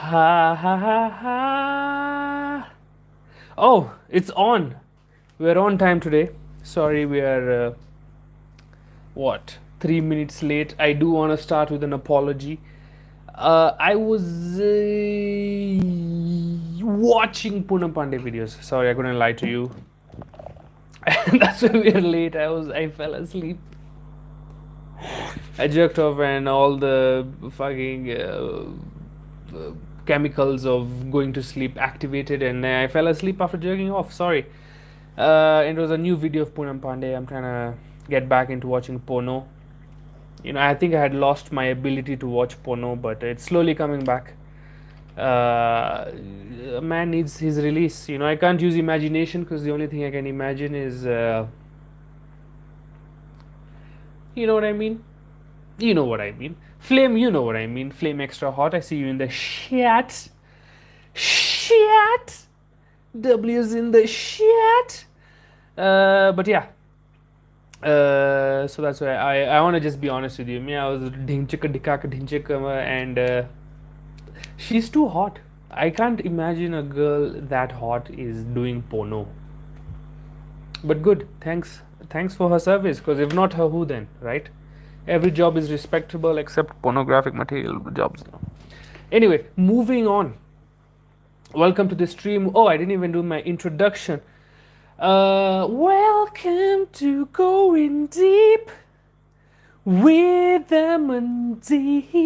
Ha ha ha ha. Oh, it's on. We're on time today. Sorry, we are, 3 minutes late. I do want to start with an apology. I was watching Poonam Pandey videos. Sorry, I couldn't lie to you. That's why we are late. I fell asleep. I jerked off and all the fucking chemicals of going to sleep activated, and I fell asleep after jerking off. Sorry. It was a new video of Poonam Pandey. I'm trying to get back into watching porno. I think I had lost my ability to watch porno, but it's slowly coming back. A man needs his release. I can't use imagination because the only thing I can imagine is, you know what I mean? You know what I mean. Flame, you know what I mean. Flame extra hot. I see you in the chat. Shit. W's in the shit. But yeah. So that's why I want to just be honest with you. I was dhinchika dikaka dhinchika and she's too hot. I can't imagine a girl that hot is doing porno. But good. Thanks for her service, because if not her, who then, right? Every job is respectable except pornographic material jobs. Anyway, moving on. Welcome to the stream. Oh, I didn't even do my introduction. Welcome to Going Deep with Amandeep,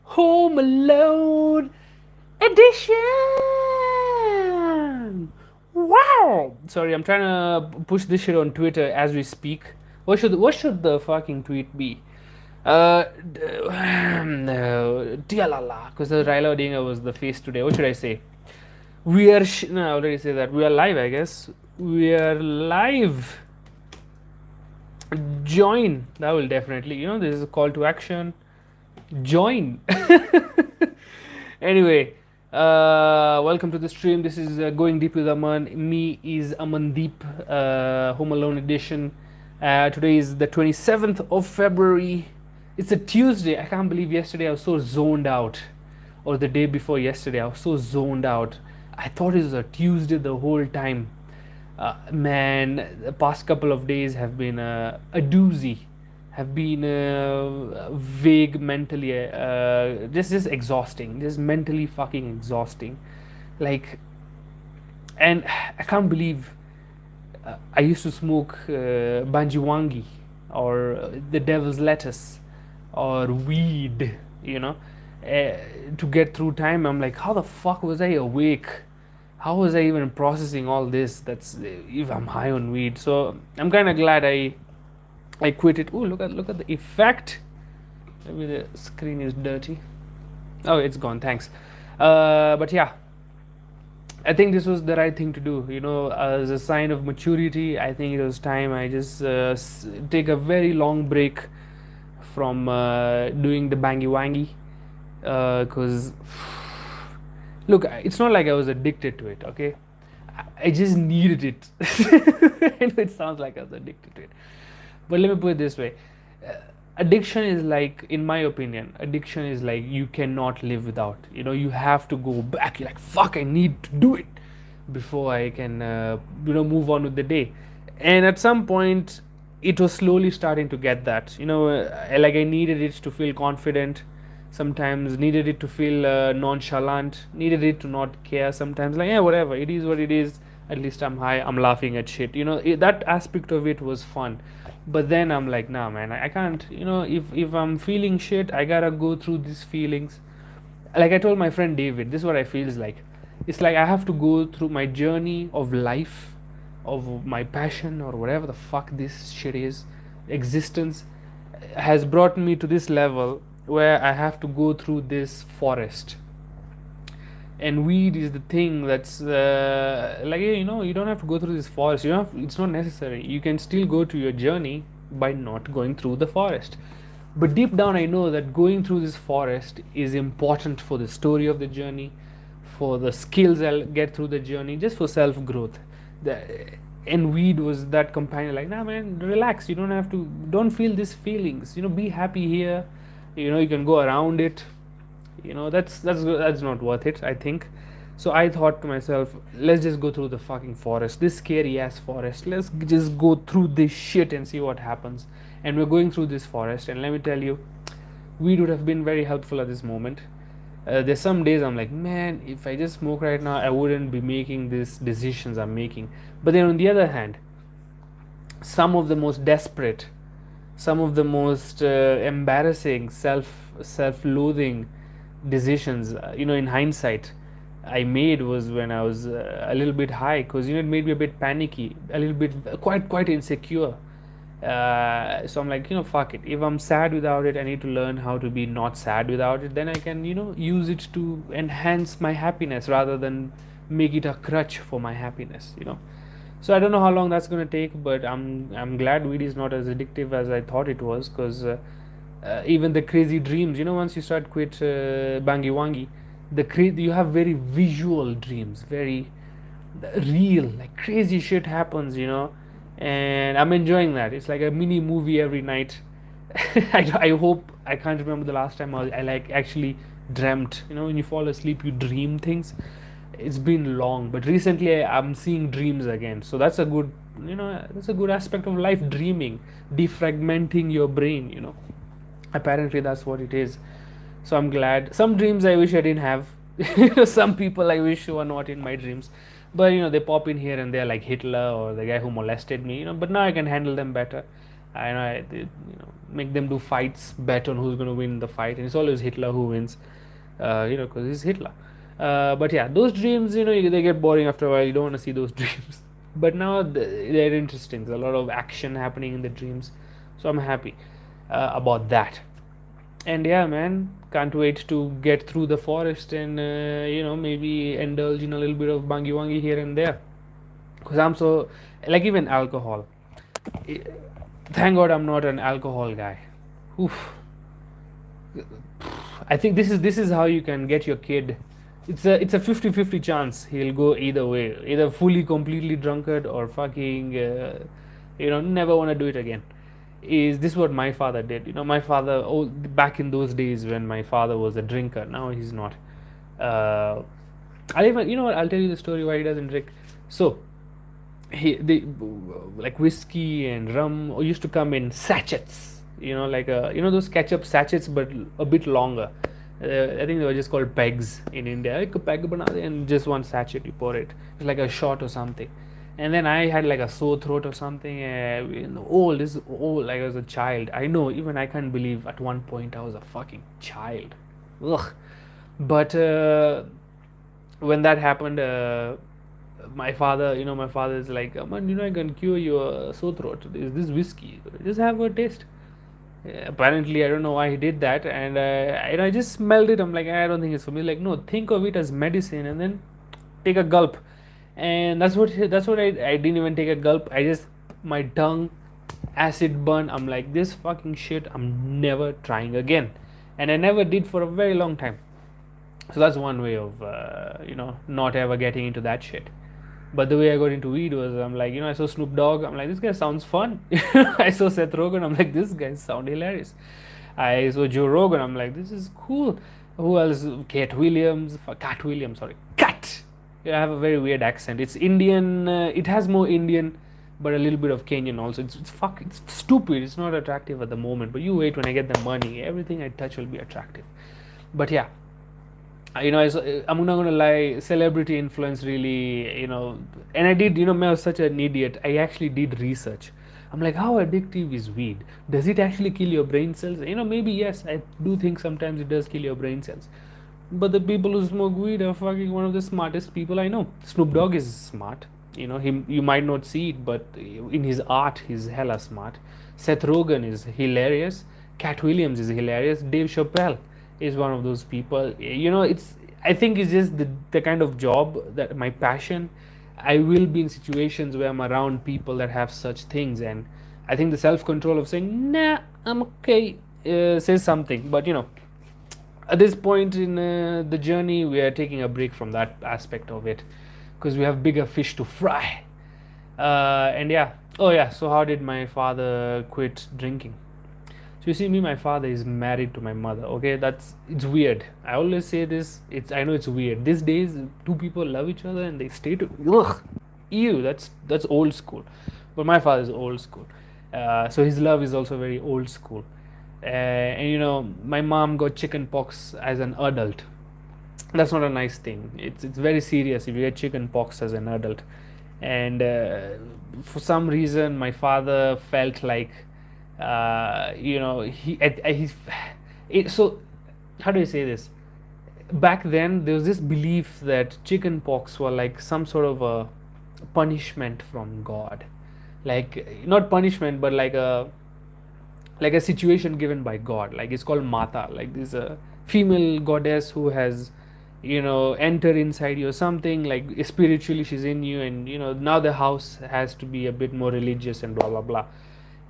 Home Alone edition. Wow. Sorry, I'm trying to push this shit on Twitter as we speak. What should the fucking tweet be? Tialala, because Raila Odinga was the face today. What should I say? We are no, I already say that. We are live, I guess. We are live. Join. That will definitely, this is a call to action. Join. Anyway, welcome to the stream. This is Going Deep with Aman. Me is Amandeep, Home Alone edition. Today is the 27th of February. It's a Tuesday. I can't believe yesterday I was so zoned out. Or the day before yesterday, I was so zoned out. I thought it was a Tuesday the whole time. Man, the past couple of days have been a doozy. Have been vague mentally, just exhausting. Just mentally fucking exhausting. And I can't believe I used to smoke banjiwangi or the devil's lettuce or weed, to get through time. I'm like, how the fuck was I awake? How was I even processing all this? That's if I'm high on weed. So I'm kind of glad I quit it. Oh, look at the effect. Maybe the screen is dirty. Oh, it's gone. Thanks. But yeah, I think this was the right thing to do. As a sign of maturity, I think it was time I just take a very long break from doing the bangy wangy, because look, it's not like I was addicted to it. Okay, I just needed it. I know it sounds like I was addicted to it, but let me put it this way. Addiction is like, in my opinion, addiction is like you cannot live without. You have to go back. You're like, fuck, I need to do it before I can move on with the day. And at some point it was slowly starting to get that, like I needed it to feel confident, sometimes needed it to feel nonchalant, needed it to not care sometimes, like, yeah, whatever, it is what it is, at least I'm high, I'm laughing at shit, that aspect of it was fun. But then I'm like, nah man, I can't, if I'm feeling shit, I gotta go through these feelings. Like I told my friend David, this is what I feel is like. It's like I have to go through my journey of life, of my passion, or whatever the fuck this shit is. Existence has brought me to this level where I have to go through this forest. And weed is the thing that's you don't have to go through this forest. It's not necessary. You can still go to your journey by not going through the forest. But deep down I know that going through this forest is important for the story of the journey, for the skills I'll get through the journey, just for self-growth. And weed was that companion, like, nah man, relax, don't feel these feelings, be happy here, you can go around it, That's not worth it, I think. So I thought to myself, let's just go through the fucking forest, this scary ass forest. Let's just go through this shit and see what happens. And we're going through this forest, and let me tell you, weed would have been very helpful at this moment. There's some days I'm like, man, if I just smoke right now, I wouldn't be making these decisions I'm making. But then on the other hand, some of the most desperate, some of the most embarrassing, self-loathing decisions, in hindsight, I made was when I was a little bit high, because it made me a bit panicky, a little bit quite insecure. So I'm like, fuck it. If I'm sad without it, I need to learn how to be not sad without it. Then I can, use it to enhance my happiness rather than make it a crutch for my happiness. So I don't know how long that's gonna take, but I'm glad weed is not as addictive as I thought it was, because even the crazy dreams, once you start quit bangi wangi, you have very visual dreams, very real, like crazy shit happens. And I'm enjoying that. It's like a mini movie every night. I hope, I can't remember the last time I like actually dreamt. When you fall asleep, you dream things. It's been long, but recently I'm seeing dreams again. So that's a good, that's a good aspect of life, dreaming, defragmenting your brain. Apparently that's what it is. So I'm glad. Some dreams I wish I didn't have. Some people I wish were not in my dreams, but they pop in here and there, like Hitler or the guy who molested me. But now I can handle them better. Make them do fights, bet on who's going to win the fight, and it's always Hitler who wins. Because he's Hitler. But yeah, those dreams, they get boring after a while. You don't want to see those dreams. But now they're interesting. There's a lot of action happening in the dreams, so I'm happy about that. And yeah, man, can't wait to get through the forest and maybe indulge in a little bit of bangi wangi here and there, because I'm so, like, even alcohol, thank God I'm not an alcohol guy. Oof. I think this is how you can get your kid. It's a 50-50 chance he'll go either way, either fully completely drunkard or fucking never want to do it again. Is this what my father did? My father, back in those days when my father was a drinker, now he's not. I'll even, what, I'll tell you the story why he doesn't drink. So like whiskey and rum used to come in sachets, like those ketchup sachets, but a bit longer. I think they were just called pegs in India. Like a peg and just one sachet you pour it. It's like a shot or something. And then I had like a sore throat or something. This old, like I was a child. I know, even I can't believe at one point I was a fucking child. Ugh. But when that happened, my father is like, man, I can cure your sore throat. Is this whiskey? Just have a taste. Apparently, I don't know why he did that, and I just smelled it. I'm like, I don't think it's for me. Like, no, think of it as medicine, and then take a gulp. And that's what I didn't even take a gulp. I just, my tongue acid burn. I'm like, this fucking shit, I'm never trying again, and I never did for a very long time. So that's one way of not ever getting into that shit. But the way I got into weed was, I'm like, I saw Snoop Dogg. I'm like, this guy sounds fun. I saw Seth Rogen. I'm like, this guy sound hilarious. I saw Joe Rogan. I'm like, this is cool. Who else? Cat Williams. Sorry. Cat. I have a very weird accent. It's Indian. It has more Indian, but a little bit of Kenyan also. It's stupid. It's not attractive at the moment. But you wait, when I get the money, everything I touch will be attractive. But yeah. I'm not gonna lie, celebrity influence really, and I did, I was such an idiot. I actually did research. I'm like, how addictive is weed? Does it actually kill your brain cells? Maybe yes, I do think sometimes it does kill your brain cells. But the people who smoke weed are fucking one of the smartest people I know. Snoop Dogg is smart. Him, you might not see it, but in his art, he's hella smart. Seth Rogen is hilarious. Cat Williams is hilarious. Dave Chappelle is one of those people. I think it's just the kind of job, that my passion, I will be in situations where I'm around people that have such things, and I think the self-control of saying, nah, I'm okay, says something. But at this point in the journey, we are taking a break from that aspect of it, because we have bigger fish to fry. And yeah, so how did my father quit drinking? So you see, me, my father is married to my mother. Okay, it's weird. I always say this. I know it's weird. These days, two people love each other and they stay to. Ugh, ew. That's old school. But my father is old school. So his love is also very old school. And my mom got chicken pox as an adult. That's not a nice thing. It's very serious if you get chicken pox as an adult. And for some reason, my father felt like, so how do I say this? Back then, there was this belief that chicken pox were like some sort of a punishment from God, like not punishment, but like a situation given by God. Like it's called Mata. Like this a female goddess who has entered inside you or something. Like spiritually, she's in you, and now the house has to be a bit more religious and blah blah blah.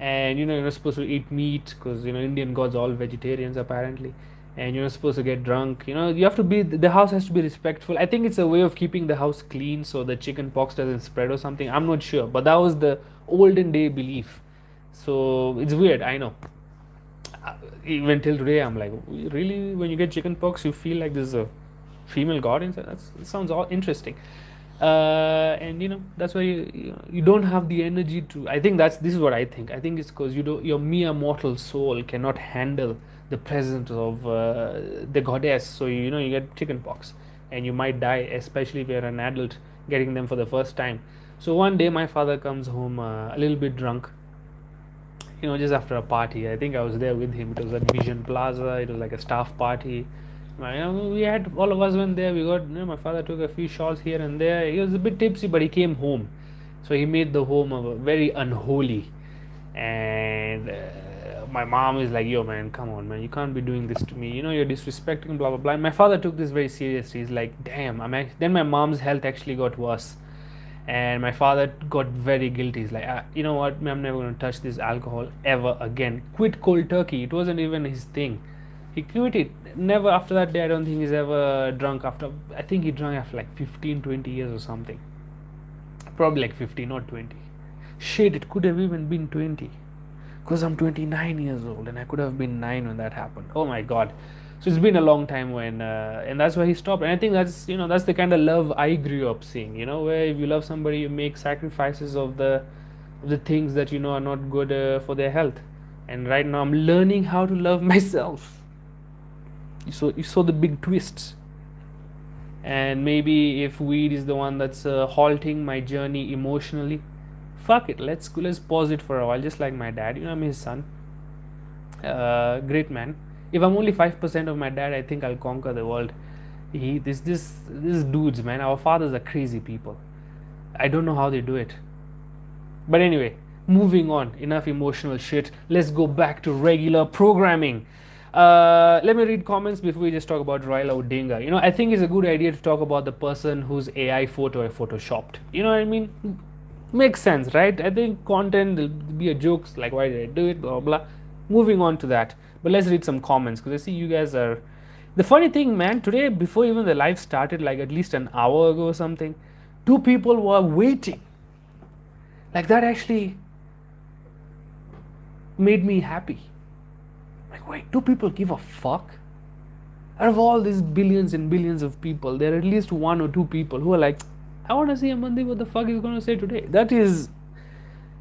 And you're not supposed to eat meat because Indian gods are all vegetarians apparently. And you're not supposed to get drunk. You have to be, the house has to be respectful. I think it's a way of keeping the house clean so the chicken pox doesn't spread or something. I'm not sure, but that was the olden day belief. So it's weird, I know. Even till today, I'm like, really? When you get chicken pox, you feel like there's a female god inside? That sounds all interesting. And that's why you don't have the energy to. I think this is what I think. I think it's because your mere mortal soul cannot handle the presence of the goddess. So you get chicken pox, and you might die, especially if you're an adult getting them for the first time. So one day, my father comes home a little bit drunk. Just after a party. I think I was there with him. It was at Vision Plaza. It was like a staff party. We had, all of us went there. We got, my father took a few shots here and there. He was a bit tipsy, but he came home. So he made the home very unholy. And my mom is like, yo, man, come on, man. You can't be doing this to me. You're disrespecting, blah, blah, blah. And my father took this very seriously. He's like, damn. Then my mom's health actually got worse. And my father got very guilty. He's like, you know what, I'm never going to touch this alcohol ever again. Quit cold turkey. It wasn't even his thing. He quit it. Never after that day, I don't think he's ever drunk after. I think he drank after like 15, 20 years or something. Probably like 15 or 20. Shit, it could have even been 20. Because I'm 29 years old and I could have been 9 when that happened. Oh my god. So it's been a long time when, and that's why he stopped. And I think that's the kind of love I grew up seeing. Where if you love somebody, you make sacrifices of the things that are not good for their health. And right now, I'm learning how to love myself. You saw the big twists. And maybe if weed is the one that's halting my journey emotionally, fuck it. Let's pause it for a while. Just like my dad. I'm his son. Great man. If I'm only 5% of my dad, I think I'll conquer the world. This dudes, man. Our fathers are crazy people. I don't know how they do it. But anyway, moving on. Enough emotional shit. Let's go back to regular programming. Let me read comments before we just talk about Raila Odinga. I think it's a good idea to talk about the person whose AI photo I photoshopped. You know what I mean? Makes sense, right? I think content will be a joke like, why did I do it, blah blah. Moving on to that. But let's read some comments because I see you guys are. The funny thing, man, today before even the live started, like at least an hour ago or something, 2 people were waiting. Like that actually made me happy. Like, wait, 2 people give a fuck? Out of all these billions and billions of people, there are at least 1 or 2 people who are like, I want to see Amandeep, what the fuck he's going to say today. That is,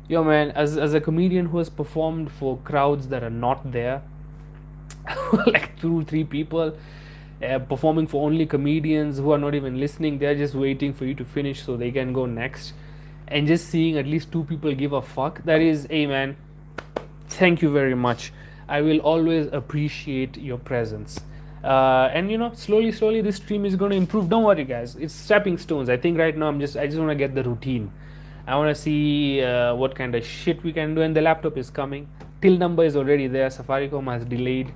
man, as a comedian who has performed for crowds that are not there, like 2-3 people, performing for only comedians who are not even listening, they're just waiting for you to finish so they can go next, and just seeing at least 2 people give a fuck, that is, hey man, thank you very much. I will always appreciate your presence. And slowly this stream is going to improve. Don't worry, guys, it's stepping stones. I think right now I just want to get the routine. I want to see what kind of shit we can do, and the laptop is coming. Till number is already there. Safaricom has delayed.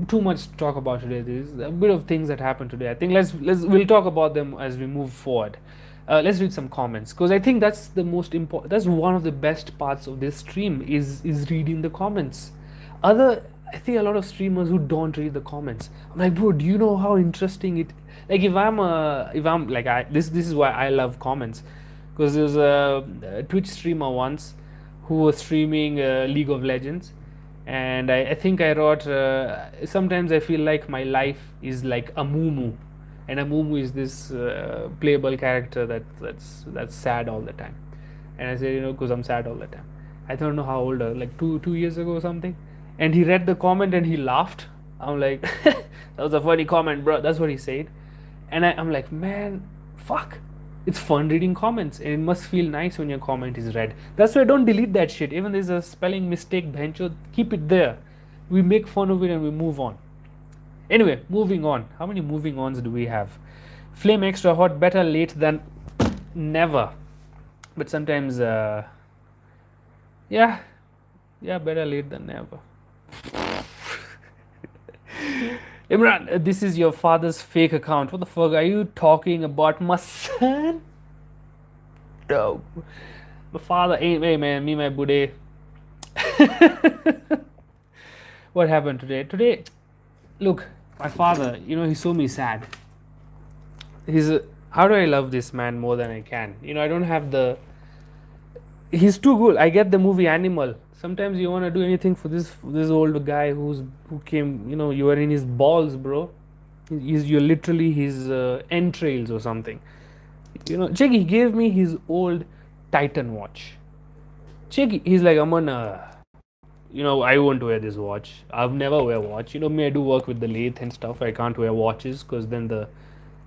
Too much to talk about today. There's a bit of things that happened today. I think we'll talk about them as we move forward. Let's read some comments, because I think that's the most important. That's one of the best parts of this stream is reading the comments. I think a lot of streamers who don't read the comments. I'm like, bro, do you know how interesting it? Like, this is why I love comments, because there was a Twitch streamer once who was streaming League of Legends, And I think I wrote, sometimes I feel like my life is like a moo, and a moo is this playable character that's sad all the time. And I said, because I'm sad all the time. I don't know how old, like 2 years ago or something. And he read the comment and he laughed. I'm like, that was a funny comment, bro. That's what he said. And I'm like, man, fuck. It's fun reading comments, and it must feel nice when your comment is read. That's why don't delete that shit. Even there's a spelling mistake, bencho, keep it there. We make fun of it and we move on. Anyway, moving on. How many moving ons do we have? Flame extra hot, better late than never. But sometimes, yeah, better late than never. Imran, this is your father's fake account. What the fuck are you talking about, my son? No. My father ain't, hey man, me, my bude. What happened today? Today, look, my father, he saw me sad. How do I love this man more than I can? I don't have he's too good. I get the movie Animal. Sometimes you want to do anything for this old guy who came, you are in his balls, bro. You're literally his entrails or something. Check, he gave me his old Titan watch. Check, he's like, Aman, I won't wear this watch. I've never wear watch. Me, I do work with the lathe and stuff. I can't wear watches because then the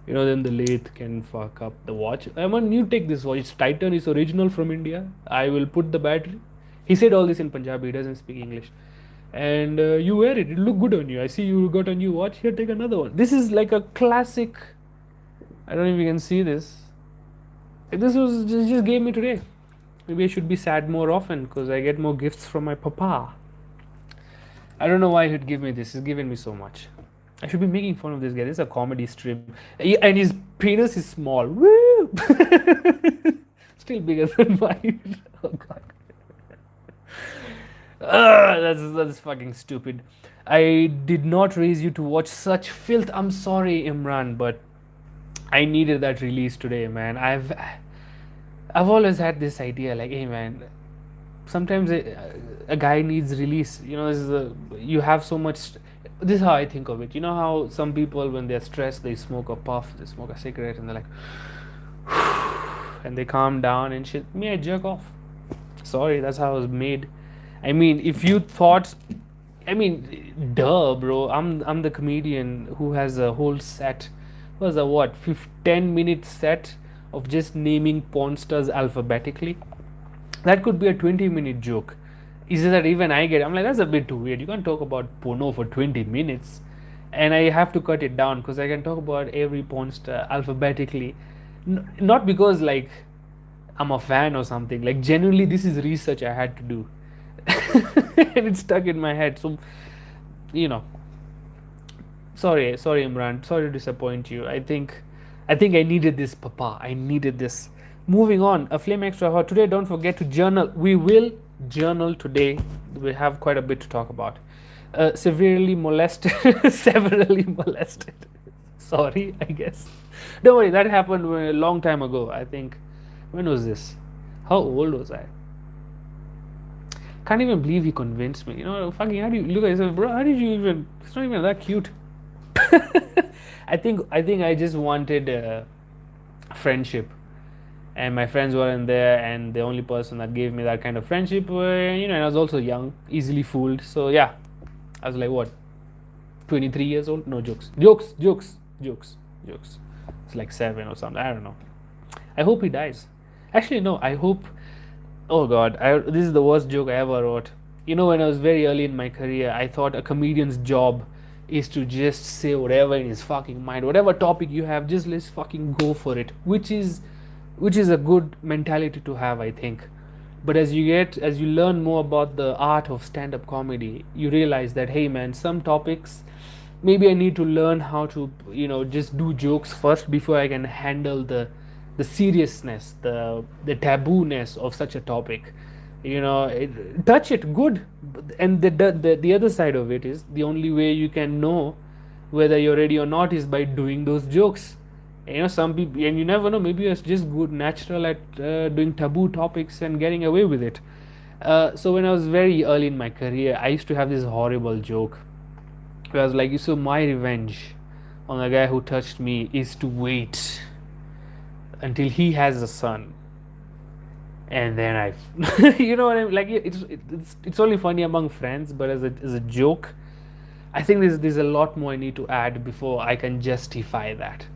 lathe can fuck up the watch. Aman, you take this watch. It's Titan. It's original from India. I will put the battery. He said all this in Punjabi. He doesn't speak English. And you wear it. It look good on you. I see you got a new watch. Here, take another one. This is like a classic. I don't know if you can see this. This was just gave me today. Maybe I should be sad more often because I get more gifts from my papa. I don't know why he'd give me this. He's given me so much. I should be making fun of this guy. This is a comedy strip. And his penis is small. Woo! Still bigger than mine. Oh god. That's fucking stupid. I did not raise you to watch such filth. I'm sorry, Imran, but I needed that release today, man. I've always had this idea, like, hey, man, sometimes a guy needs release. You have so much. This is how I think of it. You know how some people, when they're stressed, they smoke a puff, they smoke a cigarette, and they're like, and they calm down and shit. Me, I jerk off. Sorry, that's how I was made. I mean, if you thought, duh, bro. I'm the comedian who has a whole set. Was a what? 10-minute set of just naming porn stars alphabetically. That could be a 20-minute joke. Is it that even I get? I'm like, that's a bit too weird. You can't talk about porno for 20 minutes, and I have to cut it down because I can talk about every porn star alphabetically, not because like I'm a fan or something. Like genuinely, this is research I had to do, and it stuck in my head. So, sorry, Imran. Sorry to disappoint you. I think I needed this, Papa. I needed this. Moving on, a flame extra hot today. Don't forget to journal. We will journal today. We have quite a bit to talk about. Severely molested, severely molested. Sorry, I guess. Don't worry, that happened a long time ago. I think. When was this? How old was I? Can't even believe he convinced me. Fucking. How do you look at yourself, bro? How did you even? It's not even that cute. I think I just wanted friendship. And my friends weren't there, and the only person that gave me that kind of friendship and I was also young, easily fooled. So yeah, I was like, what, 23 years old? No, jokes. It's like 7 or something. I don't know. I hope he dies. Actually, no, I hope. Oh god, this is the worst joke I ever wrote. When I was very early in my career, I thought a comedian's job is to just say whatever in his fucking mind, whatever topic you have, just let's fucking go for it, which is a good mentality to have, I think. But as you learn more about the art of stand-up comedy, you realize that, hey man, some topics maybe I need to learn how to just do jokes first before I can handle the seriousness, the taboo-ness of such a topic. Touch it good. And the other side of it is, the only way you can know whether you're ready or not is by doing those jokes. Some people, and you never know, maybe you're just good natural at doing taboo topics and getting away with it. So when I was very early in my career, I used to have this horrible joke where I was like, so my revenge on the guy who touched me is to wait until he has a son, and then I, you know what I mean? Like it's only funny among friends, but as a joke, I think there's a lot more I need to add before I can justify that.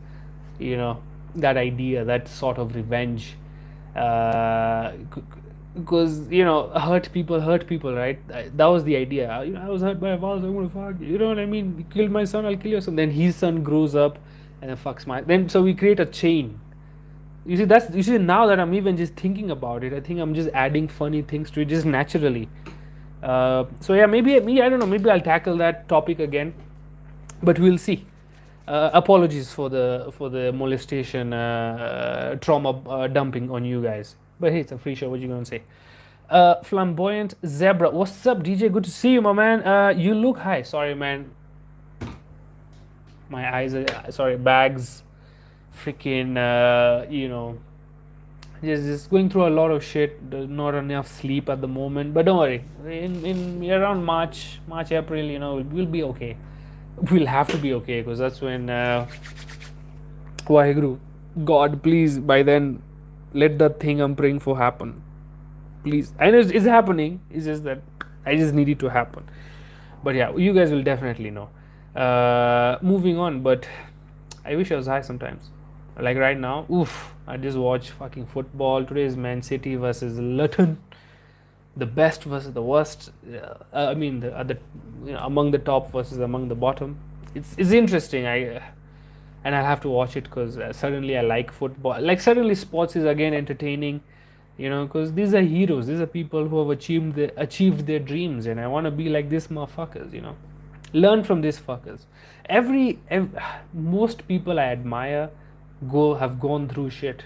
You know, that idea, that sort of revenge, because hurt people, right? That was the idea. I was hurt by a mouse. I'm gonna fuck you. You know what I mean? You killed my son, I'll kill your son. Then his son grows up and then fucks my. Then so we create a chain. You see now that I'm even just thinking about it, I think I'm just adding funny things to it just naturally. So yeah, maybe me, I don't know. Maybe I'll tackle that topic again, but we'll see. Apologies for the molestation, trauma dumping on you guys. But hey, it's a free show. What you gonna say? Flamboyant Zebra, what's up, DJ? Good to see you, my man. You look high. Sorry, man. My eyes are sorry. Bags, freaking. Just going through a lot of shit. There's not enough sleep at the moment. But don't worry. In around March, April, we'll be okay. We'll have to be okay because that's when Waheguru, God, please, by then, let that thing I'm praying for happen. Please. I know it's happening. It's just that I just need it to happen. But yeah, you guys will definitely know. Moving on, but I wish I was high sometimes. Like right now, oof, I just watched fucking football. Today is Man City versus Luton. The best versus the worst. I mean, the among the top versus among the bottom. It's interesting. And I'll have to watch it because suddenly I like football. Like suddenly sports is again entertaining, because these are heroes. These are people who have achieved their dreams, and I want to be like these motherfuckers. Learn from these fuckers. Most people I admire have gone through shit.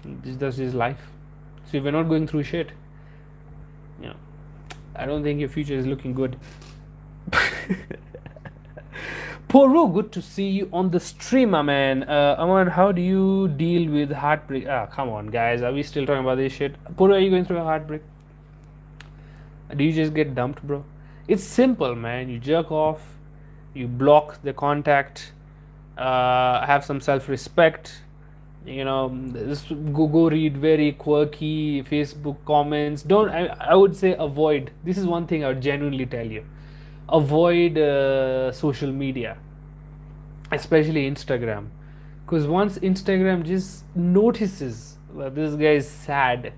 That's just life. So if you're not going through shit, I don't think your future is looking good. Poro, good to see you on the stream, my man. Aman, how do you deal with heartbreak? Come on, guys. Are we still talking about this shit? Poro, are you going through a heartbreak? Do you just get dumped, bro? It's simple, man. You jerk off, you block the contact, have some self-respect. Just go read very quirky Facebook comments. I would say avoid. This is one thing I would genuinely tell you. Avoid social media, especially Instagram, because once Instagram just notices that this guy is sad,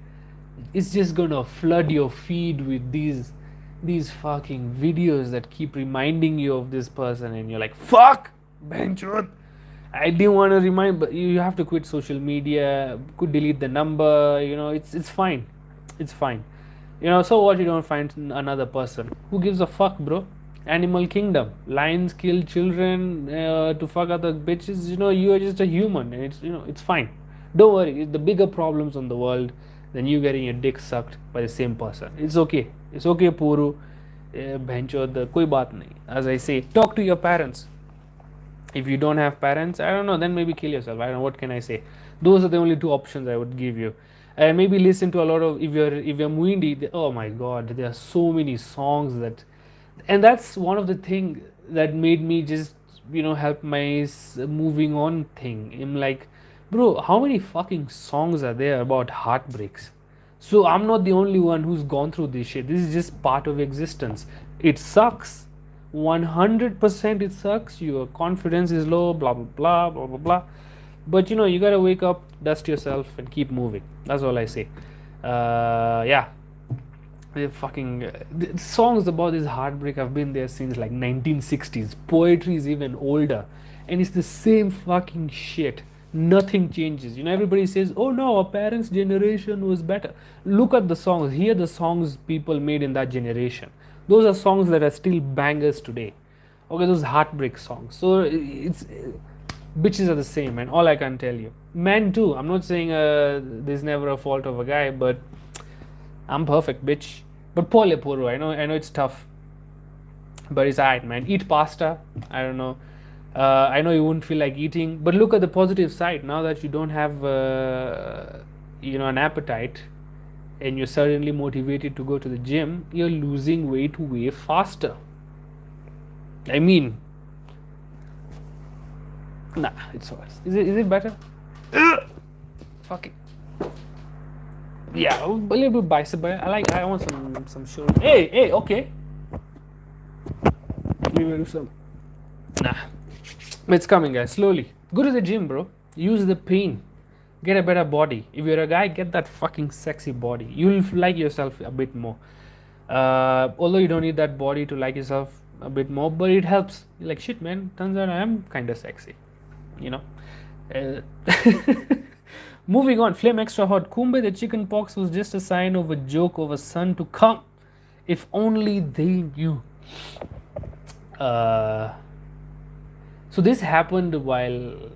it's just gonna flood your feed with these fucking videos that keep reminding you of this person, and you're like, fuck, benchut. I didn't want to remind, but you have to quit social media. Could delete the number. It's fine. It's fine. So what? You don't find another person. Who gives a fuck, bro? Animal kingdom. Lions kill children to fuck other bitches. You are just a human, and it's fine. Don't worry. The bigger problems on the world than you getting your dick sucked by the same person. It's okay. It's okay, Puru. Bhencho, koi baat nahi. As I say, talk to your parents. If you don't have parents, I don't know, then maybe kill yourself. I don't know, what can I say? Those are the only two options I would give you. And maybe listen to a lot of, if you're Muindi, oh my god, there are so many songs and that's one of the thing that made me just help my moving on thing. I'm like, bro, how many fucking songs are there about heartbreaks? So I'm not the only one who's gone through this shit. This is just part of existence. It sucks. 100% it sucks. Your confidence is low, blah blah blah blah blah blah. But you gotta wake up, dust yourself, and keep moving. That's all I say. Yeah. The fucking the songs about this heartbreak have been there since like 1960s. Poetry is even older, and it's the same fucking shit. Nothing changes. Everybody says, oh no, our parents' generation was better. Look at the songs. Hear the songs people made in that generation. Those are songs that are still bangers today. Okay, those heartbreak songs. So it's bitches are the same, man. All I can tell you. Men too. I'm not saying there's never a fault of a guy, but I'm perfect, bitch. But pole poro. I know it's tough, but it's alright, man. Eat pasta. I don't know. I know you wouldn't feel like eating, but look at the positive side. Now that you don't have, an appetite, and you're suddenly motivated to go to the gym, you're losing weight way faster. I mean, nah, it's worse. Is it better? Fuck it. Yeah, a little bit bicep, but I want some shoulder. Hey, okay. We will do some. Nah, it's coming, guys. Slowly. Go to the gym, bro. Use the pain. Get a better body. If you're a guy, get that fucking sexy body. You'll like yourself a bit more. Although you don't need that body to like yourself a bit more, but it helps. You're like, shit, man. Turns out I am kind of sexy. Moving on. Flame extra hot. Kumbe, the chicken pox was just a sign of a joke of a son to come. If only they knew. So this happened while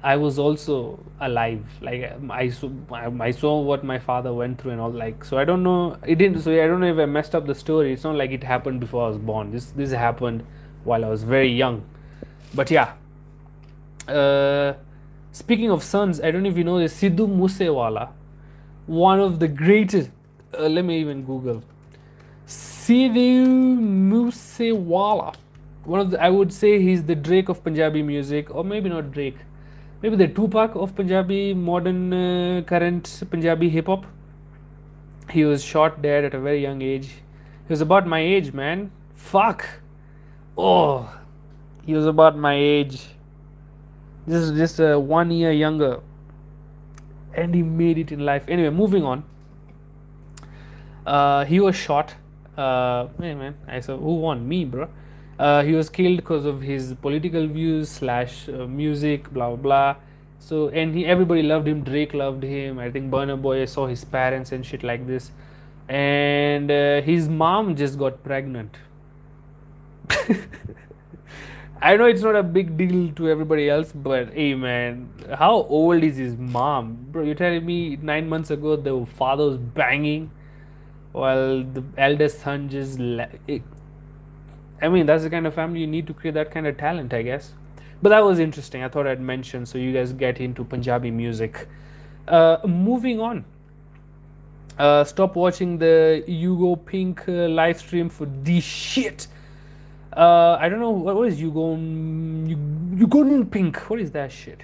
I was also alive. Like I saw what my father went through and all. Like, so I don't know. It didn't. So I don't know if I messed up the story. It's not like it happened before I was born. This happened while I was very young. But yeah. Speaking of sons, I don't know if you know this. Sidhu Moosewala, one of the greatest. Let me even Google. Sidhu Moosewala. I would say he's the Drake of Punjabi music, or maybe not Drake. Maybe the Tupac of Punjabi modern current Punjabi hip hop. He was shot dead at a very young age. He was about my age, man. Fuck. Oh, he was about my age. Just 1 year younger, and he made it in life. Anyway, moving on. He was shot. Hey man, I saw who won? Me, bro. He was killed because of his political views / music, blah blah blah. So and everybody loved him. Drake loved him. I think Burna Boy saw his parents and shit like this. And his mom just got pregnant. I know it's not a big deal to everybody else, but hey man, how old is his mom? Bro, you're telling me 9 months ago the father was banging while the eldest son just... I mean, that's the kind of family you need to create that kind of talent, I guess. But that was interesting. I thought I'd mention so you guys get into Punjabi music. Moving on. Stop watching the Hugo Pink live stream for this shit. I don't know what is Hugo Pink. What is that shit?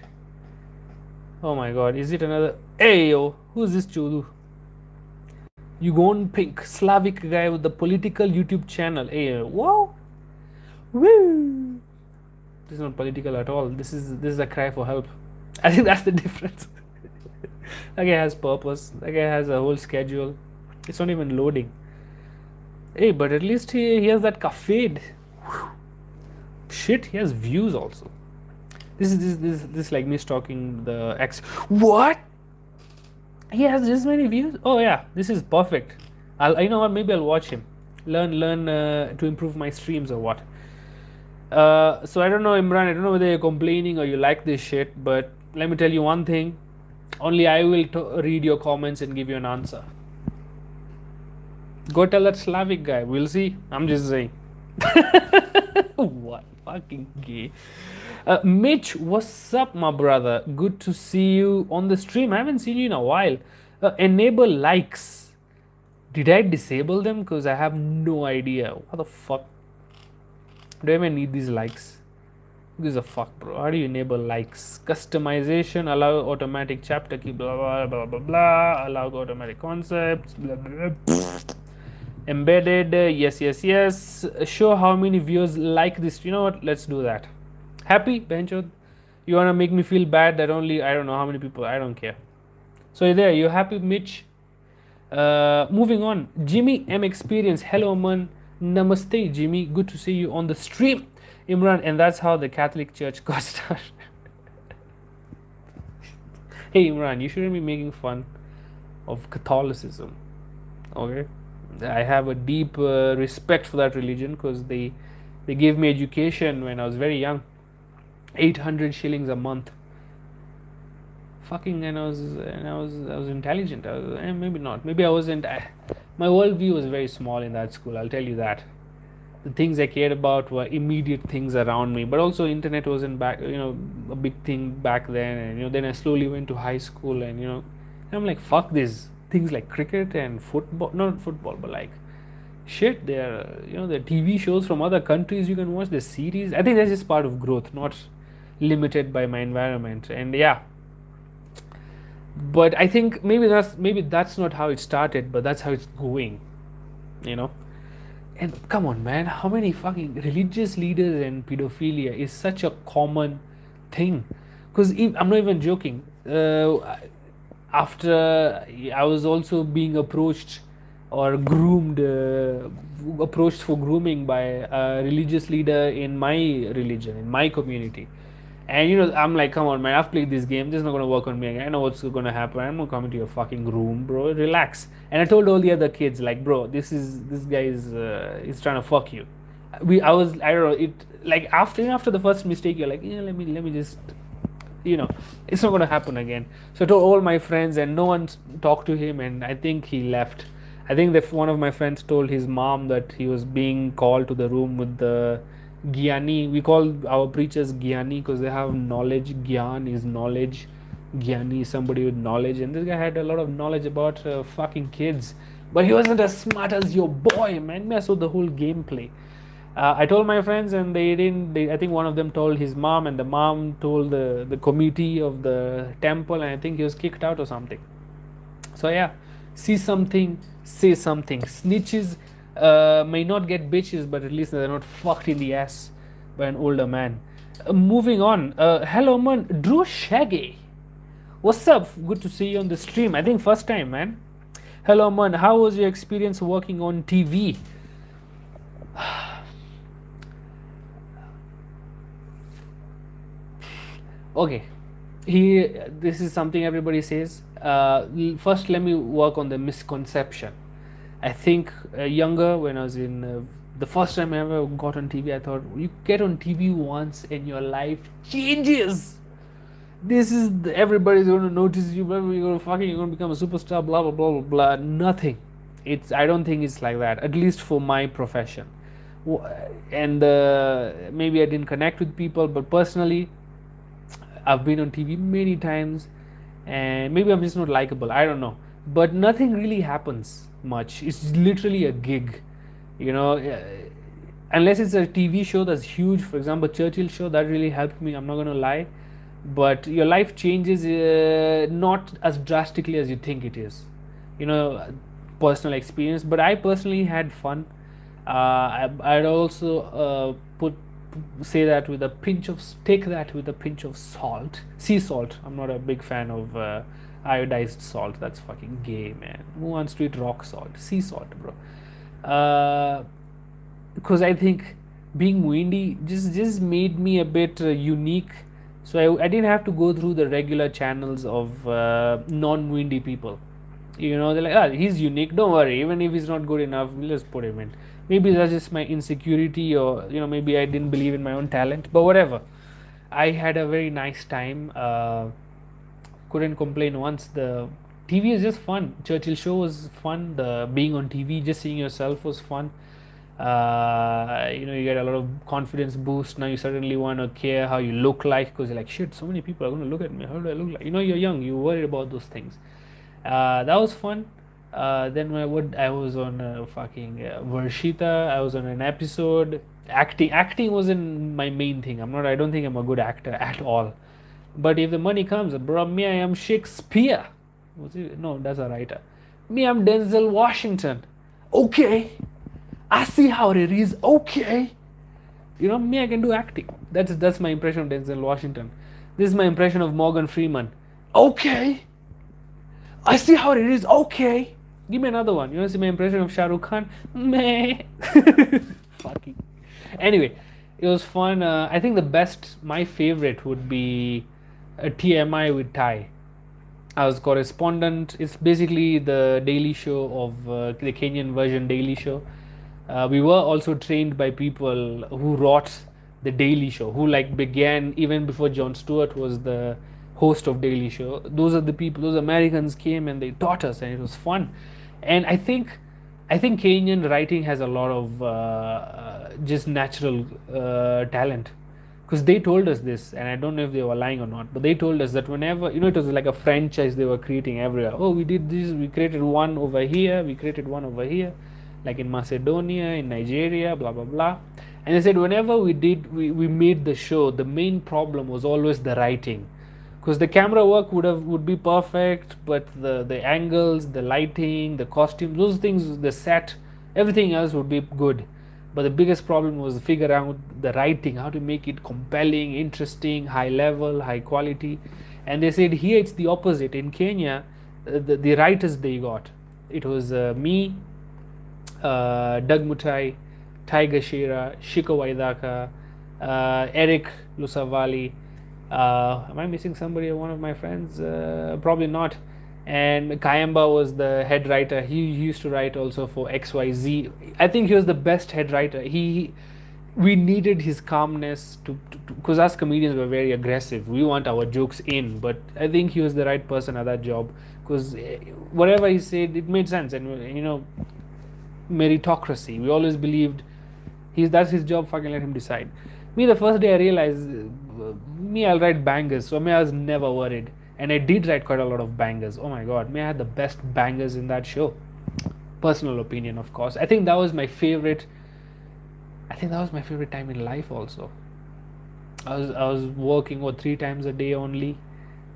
Oh my god, is it another? Hey yo, who's this Chudu? Hugo Pink, Slavic guy with the political YouTube channel. Hey, whoa, woo! This is not political at all. This is a cry for help. I think that's the difference. That guy has purpose. That guy has a whole schedule. It's not even loading. Hey, but at least he has that café. Shit, he has views also. This is like me stalking the ex. What? He has this many views? Oh yeah, this is perfect. You know what? Maybe I'll watch him. Learn to improve my streams or what. So I don't know, Imran. I don't know whether you're complaining or you like this shit, but let me tell you one thing. Only I will read your comments and give you an answer. Go tell that Slavic guy. We'll see. I'm just saying. What fucking gay. Mitch, what's up, my brother? Good to see you on the stream. I haven't seen you in a while. Enable likes. Did I disable them? Because I have no idea. What the fuck? Do I even need these likes? Who gives a fuck, bro? How do you enable likes? Customization, allow automatic chapter key, blah blah blah blah blah. Allow automatic concepts, blah blah blah. Embedded, yes. Show how many viewers like this. You know what? Let's do that. Happy, Bencho? You wanna make me feel bad that only I don't know how many people. I don't care. So you're there. You happy, Mitch? Moving on. Jimmy M Experience. Hello, man. Namaste, Jimmy. Good to see you on the stream, Imran. And that's how the Catholic Church got started. Hey, Imran, you shouldn't be making fun of Catholicism. Okay. I have a deep respect for that religion because they gave me education when I was very young. 800 shillings a month. Fucking, and I was intelligent. Maybe not. Maybe I wasn't. My worldview was very small in that school. I'll tell you that. The things I cared about were immediate things around me, but also internet wasn't a big thing back then. And then I slowly went to high school, and And I'm like, fuck these things like cricket and football, not football, but like shit. They're the TV shows from other countries you can watch, the series. I think that's just part of growth, not limited by my environment. And yeah, but I think maybe that's not how it started, but that's how it's going, you know. And come on, man, how many fucking religious leaders and pedophilia is such a common thing? Because I'm not even joking. After I was also being approached or groomed, approached for grooming by a religious leader in my religion, in my community. And I'm like, come on, man, I've played this game. This is not going to work on me again. I know what's going to happen. I'm not coming to your fucking room, bro. Relax. And I told all the other kids, like, bro, this guy is trying to fuck you. I don't know, it, like, after the first mistake, you're like, yeah, let me just, it's not going to happen again. So I told all my friends, and no one talked to him, and I think he left. I think that one of my friends told his mom that he was being called to the room with the Gyani. We call our preachers Gyani because they have knowledge. Gyan is knowledge. Gyani is somebody with knowledge. And this guy had a lot of knowledge about fucking kids. But he wasn't as smart as your boy, man. I saw the whole gameplay. I told my friends, and they didn't. I think one of them told his mom, and the mom told the committee of the temple, and I think he was kicked out or something. So yeah, see something, say something. Snitches may not get bitches, but at least they're not fucked in the ass by an older man. Moving on. Hello, man. Drew Shaggy. What's up? Good to see you on the stream. I think first time, man. Hello, man. How was your experience working on TV? Okay. This is something everybody says. First, let me work on the misconception. I think younger, when I was in the first time I ever got on TV, I thought, you get on TV once and your life changes. This is everybody's going to notice you, you're going to become a superstar, blah blah blah blah blah. Nothing. I don't think it's like that. At least for my profession. And maybe I didn't connect with people, but personally, I've been on TV many times, and maybe I'm just not likable. I don't know, but nothing really happens much. It's literally a gig, unless it's a TV show that's huge. For example, Churchill show that really helped me. I'm not gonna lie, but your life changes not as drastically as you think it is. Personal experience. But I personally had fun. I'd also take that with a pinch of salt, sea salt. I'm not a big fan of iodized salt. That's fucking gay, man. Who wants to eat rock salt? Sea salt, bro. Because I think being Muindi just made me a bit unique. So I didn't have to go through the regular channels of non-Muindi people. They're like, he's unique, don't worry, even if he's not good enough, let's put him in. Maybe that's just my insecurity, or maybe I didn't believe in my own talent, but whatever. I had a very nice time. Couldn't complain once. The TV is just fun. Churchill show was fun. The being on TV, just seeing yourself was fun. You get a lot of confidence boost. Now you suddenly want to care how you look like, because you're like, shit, so many people are going to look at me. How do I look like? You're young, you worried about those things. That was fun. Then I was on fucking Varshita. I was on an episode. Acting wasn't my main thing. I don't think I'm a good actor at all. But if the money comes, bro, me, I am Shakespeare. No, that's a writer. Me, I'm Denzel Washington. Okay, I see how it is. Okay, me, I can do acting. That's my impression of Denzel Washington. This is my impression of Morgan Freeman. Okay, I see how it is. Okay, give me another one. You want to see my impression of Shah Rukh Khan? Meh. Fucking. Anyway, it was fun. I think my favorite would be a TMI with Ty. I was correspondent. It's basically the Daily Show of the Kenyan version Daily Show. We were also trained by people who wrote the Daily Show, who began even before Jon Stewart was the host of Daily Show. Those Americans came and they taught us, and it was fun. And I think Kenyan writing has a lot of just natural talent, because they told us this, and I don't know if they were lying or not, but they told us that whenever, it was like a franchise they were creating everywhere. Oh, we did this, we created one over here, we created one over here, like in Macedonia, in Nigeria, blah blah blah. And they said whenever we made the show, the main problem was always the writing, because the camera work would be perfect, but the angles, the lighting, the costumes, those things, the set, everything else would be good. But the biggest problem was figure out the writing, how to make it compelling, interesting, high level, high quality. And they said here it's the opposite. In Kenya, the writers they got, it was me, Doug Mutai, Tiger Shira, Shiko Waidaka, Eric Lusavali. Am I missing somebody? One of my friends? Probably not. And Kayamba was the head writer. He used to write also for XYZ. I think he was the best head writer. We needed his calmness to because us comedians were very aggressive. We want our jokes in, but I think he was the right person at that job, because whatever he said, it made sense. And meritocracy. We always believed that's his job. Fucking let him decide. Me, the first day I realized, I'll write bangers. So I was never worried. And I did write quite a lot of bangers. Oh my god, I had the best bangers in that show. Personal opinion, of course. I think that was my favorite time in life also. I was working 3 times a day only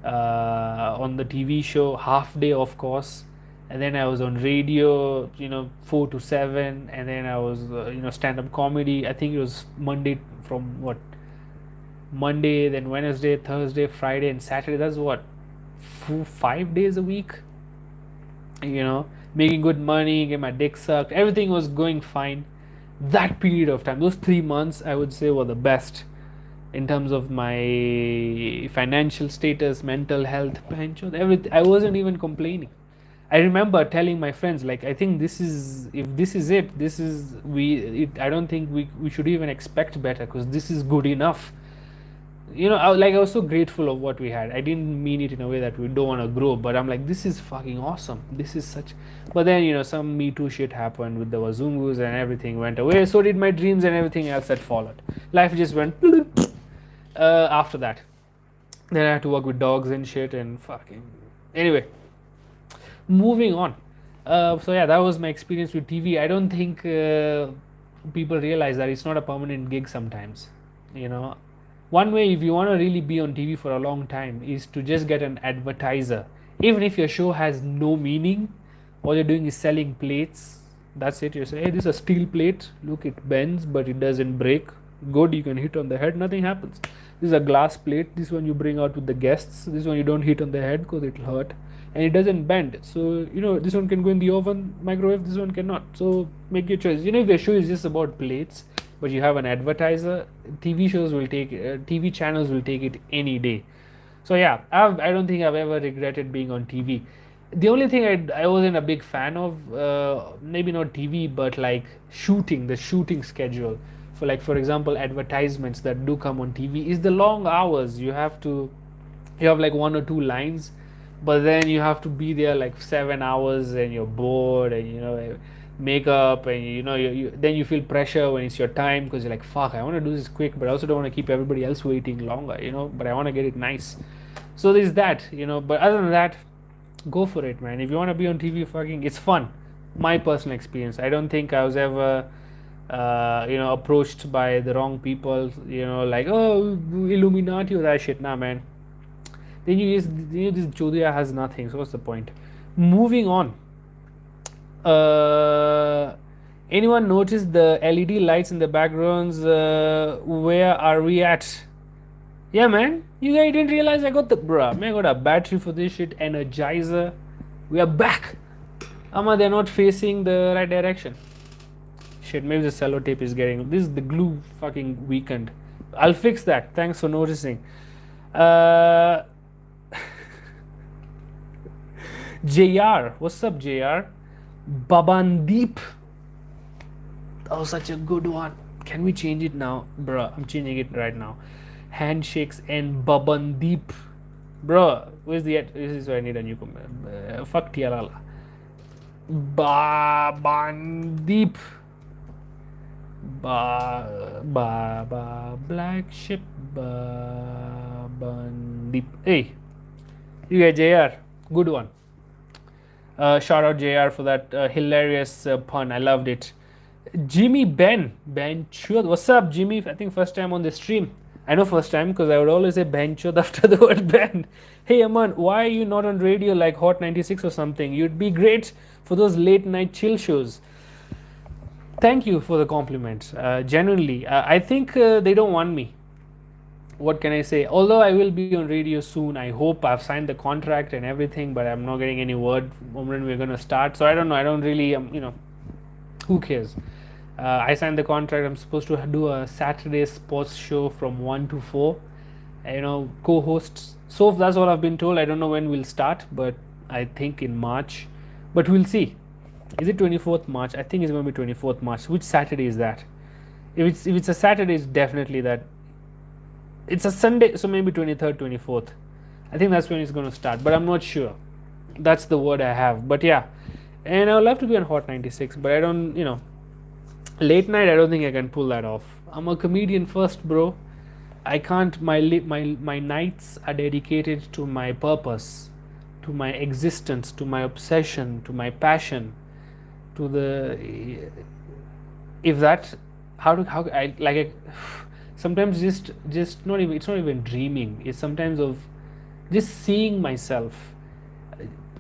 on the TV show, half day of course. And then I was on radio, 4 to 7. And then I was, stand-up comedy. I think it was Monday, then Wednesday, Thursday, Friday, and Saturday. That's 5 days a week. Making good money, getting my dick sucked. Everything was going fine. That period of time, those 3 months, I would say were the best in terms of my financial status, mental health, pension, everything. I wasn't even complaining. I remember telling my friends, like, I think if this is it, I don't think we should even expect better, because this is good enough. I was so grateful of what we had. I didn't mean it in a way that we don't want to grow, but I'm like, this is fucking awesome. This is such. But then, some Me Too shit happened with the Wazungus, and everything went away. So did my dreams and everything else that followed. Life just went after that. Then I had to work with dogs and shit and fucking. Anyway, moving on. So yeah, that was my experience with TV. I don't think people realize that it's not a permanent gig sometimes. One way, if you want to really be on TV for a long time, is to just get an advertiser. Even if your show has no meaning, all you're doing is selling plates. That's it. You say, hey, this is a steel plate. Look, it bends, but it doesn't break. Good, you can hit on the head, nothing happens. This is a glass plate. This one you bring out with the guests. This one you don't hit on the head because it'll hurt. And it doesn't bend. So, this one can go in the oven, microwave, this one cannot. So, make your choice. If your show is just about plates, but you have an advertiser, TV channels will take it any day. So yeah, I don't think I've ever regretted being on TV. The only thing I wasn't a big fan of, maybe not TV, but like the shooting schedule for example, advertisements that do come on TV, is the long hours. You have like 1 or 2 lines, but then you have to be there like 7 hours, and you're bored, and makeup, and then you feel pressure when it's your time, because you're like, fuck, I want to do this quick, but I also don't want to keep everybody else waiting longer, but I want to get it nice. So there's that, but other than that, go for it, man. If you want to be on TV, fucking, it's fun. My personal experience, I don't think I was ever approached by the wrong people, like, oh, Illuminati or that shit. Nah, man. Then this Chodia has nothing, so what's the point? Moving on. Anyone notice the LED lights in the backgrounds? Where are we at? Yeah, man. You guys didn't realize I got I got a battery for this shit, energizer. We are back. They're not facing the right direction. Shit, maybe the sellotape is getting. This is the glue fucking weakened. I'll fix that. Thanks for noticing. JR. What's up, JR? Babandeep. That was such a good one. Can we change it now? Bruh, I'm changing it right now. Handshakes and Babandeep. Bruh, where's the... This is where I need a new... fuck Tiarala. Babandeep. Black ship Babandeep. Hey, you get JR. Good one. Shout out JR for that hilarious pun. I loved it. Jimmy Ben Chud. What's up, Jimmy? I think first time on the stream. I know first time because I would always say Ben Chud after the word Ben. Hey, Aman, why are you not on radio like Hot 96 or something? You'd be great for those late night chill shows. Thank you for the compliment. Genuinely, I think they don't want me. What can I say? Although I will be on radio soon, I hope. I've signed the contract and everything, but I'm not getting any word when we're going to start. So I don't know. I don't really, who cares? I signed the contract. I'm supposed to do a Saturday sports show from 1 to 4. Co-hosts. So that's all I've been told. I don't know when we'll start, but I think in March. But we'll see. Is it 24th March? I think it's going to be 24th March. Which Saturday is that? If it's a Saturday, it's definitely that. It's a Sunday, so maybe 23rd, 24th. I think that's when it's going to start, but I'm not sure. That's the word I have. But yeah, and I would love to be on Hot 96, but I don't, late night, I don't think I can pull that off. I'm a comedian first, bro. I can't, my nights are dedicated to my purpose, to my existence, to my obsession, to my passion, to the, if that, sometimes just not even, it's not even dreaming, it's sometimes of just seeing myself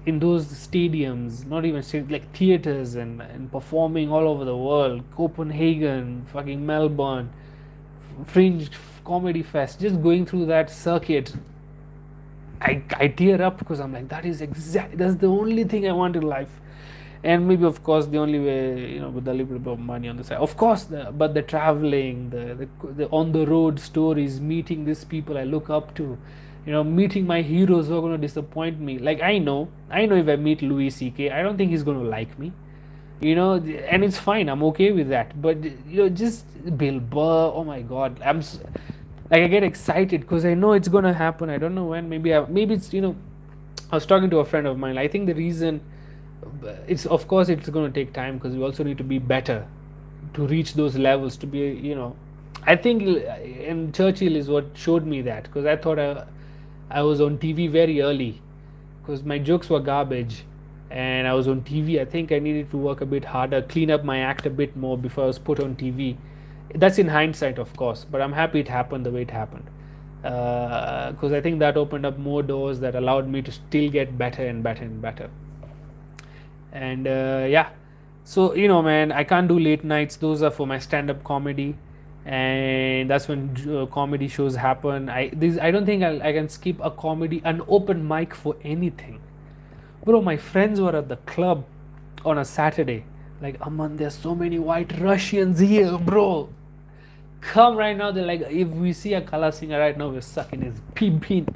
in those stadiums, not even like theaters and performing all over the world, Copenhagen, fucking Melbourne, Fringe Comedy Fest, just going through that circuit. I tear up because I'm like, that's the only thing I want in life. And maybe, of course, the only way, with a little bit of money on the side, of course, but the traveling, the on the road stories, meeting these people I look up to, meeting my heroes who are going to disappoint me. Like, I know if I meet Louis C.K., I don't think he's going to like me, and it's fine. I'm okay with that. But, just Bill Burr, oh my God, I get excited because I know it's going to happen. I don't know when. Maybe it's, I was talking to a friend of mine. I think the reason, it's going to take time because we also need to be better to reach those levels, to be, I think, and Churchill is what showed me that, because I thought I was on TV very early because my jokes were garbage and I was on TV. I think I needed to work a bit harder, clean up my act a bit more before I was put on TV. That's in hindsight, of course, but I'm happy it happened the way it happened, because I think that opened up more doors that allowed me to still get better and better and better. And yeah, so man, I can't do late nights. Those are for my stand-up comedy, and that's when comedy shows happen. I don't think I can skip an open mic for anything, bro. My friends were at the club on a Saturday, like, Aman, there's so many white Russians here, bro. Come right now. They're like, if we see a color singer right now, we're sucking his pin.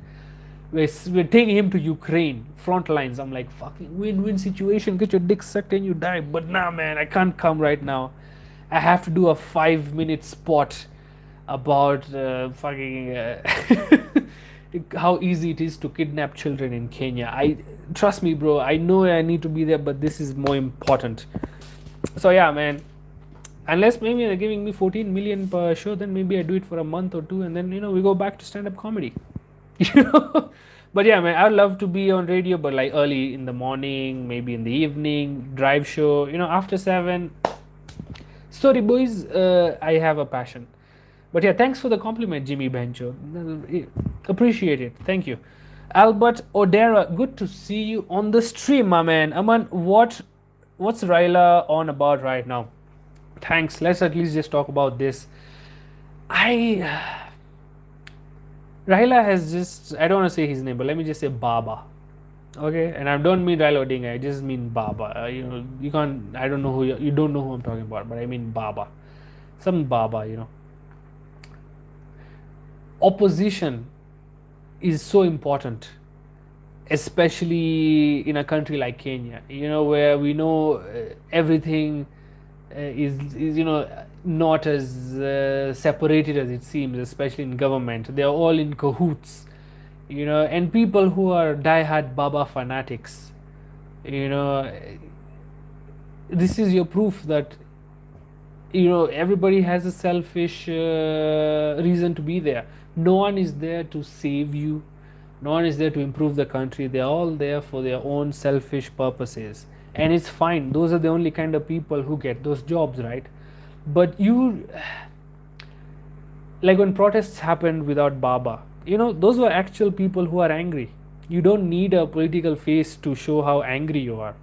We're taking him to Ukraine front lines. I'm like, fucking win-win situation. Get your dick sucked and you die. But nah, man, I can't come right now. I have to do a 5-minute spot about how easy it is to kidnap children in Kenya. Trust me, bro. I know I need to be there, but this is more important. So yeah, man. Unless maybe they're giving me 14 million per show, then maybe I do it for a month or two, and then we go back to stand-up comedy. But yeah, man, I'd love to be on radio, but like early in the morning, maybe in the evening, drive show, after 7. Sorry, boys, I have a passion. But yeah, thanks for the compliment, Jimmy Bencho. Appreciate it. Thank you. Albert Odera, good to see you on the stream, my man. Aman, what's Raila on about right now? Thanks. Let's at least just talk about this. Raila has just, I don't want to say his name, but let me just say Baba. Okay, and I don't mean Raila Odinga, I just mean Baba. You can't, I don't know who, you don't know who I'm talking about, but I mean Baba. Some Baba, Opposition is so important, especially in a country like Kenya, where we know everything is not as separated as it seems, especially in government. They're all in cahoots, and people who are diehard Baba fanatics, this is your proof that everybody has a selfish reason to be there. No one is there to save you. No one is there to improve the country. They're all there for their own selfish purposes. And it's fine. Those are the only kind of people who get those jobs, right? But like when protests happened without Baba, those were actual people who are angry. You don't need a political face to show how angry you are.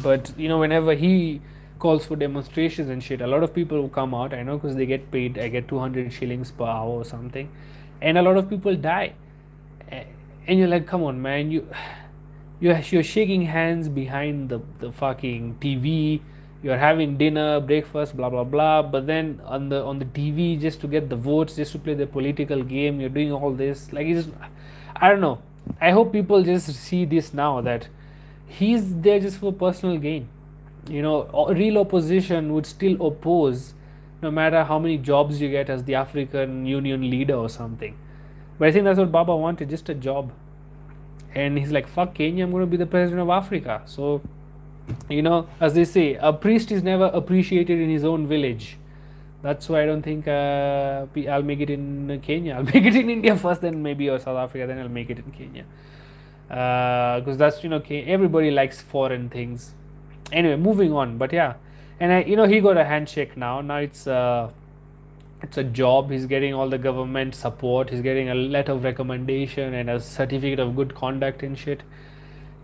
But whenever he calls for demonstrations and shit, a lot of people will come out. I know, because they get paid. I get 200 shillings per hour or something, and a lot of people die. And you're like, come on, man, you're shaking hands behind the fucking TV. You're having dinner, breakfast, blah blah blah. But then on the TV, just to get the votes, just to play the political game, you're doing all this. Like, I don't know. I hope people just see this now, that he's there just for personal gain. Real opposition would still oppose, no matter how many jobs you get as the African Union leader or something. But I think that's what Baba wanted, just a job. And he's like, fuck Kenya, I'm going to be the president of Africa. So, as they say, a priest is never appreciated in his own village. That's why I don't think I'll make it in Kenya. I'll make it in India first, then maybe, or South Africa, then I'll make it in Kenya. Because that's, everybody likes foreign things. Anyway, moving on. But yeah, and he got a handshake now. Now it's a job. He's getting all the government support. He's getting a letter of recommendation and a certificate of good conduct and shit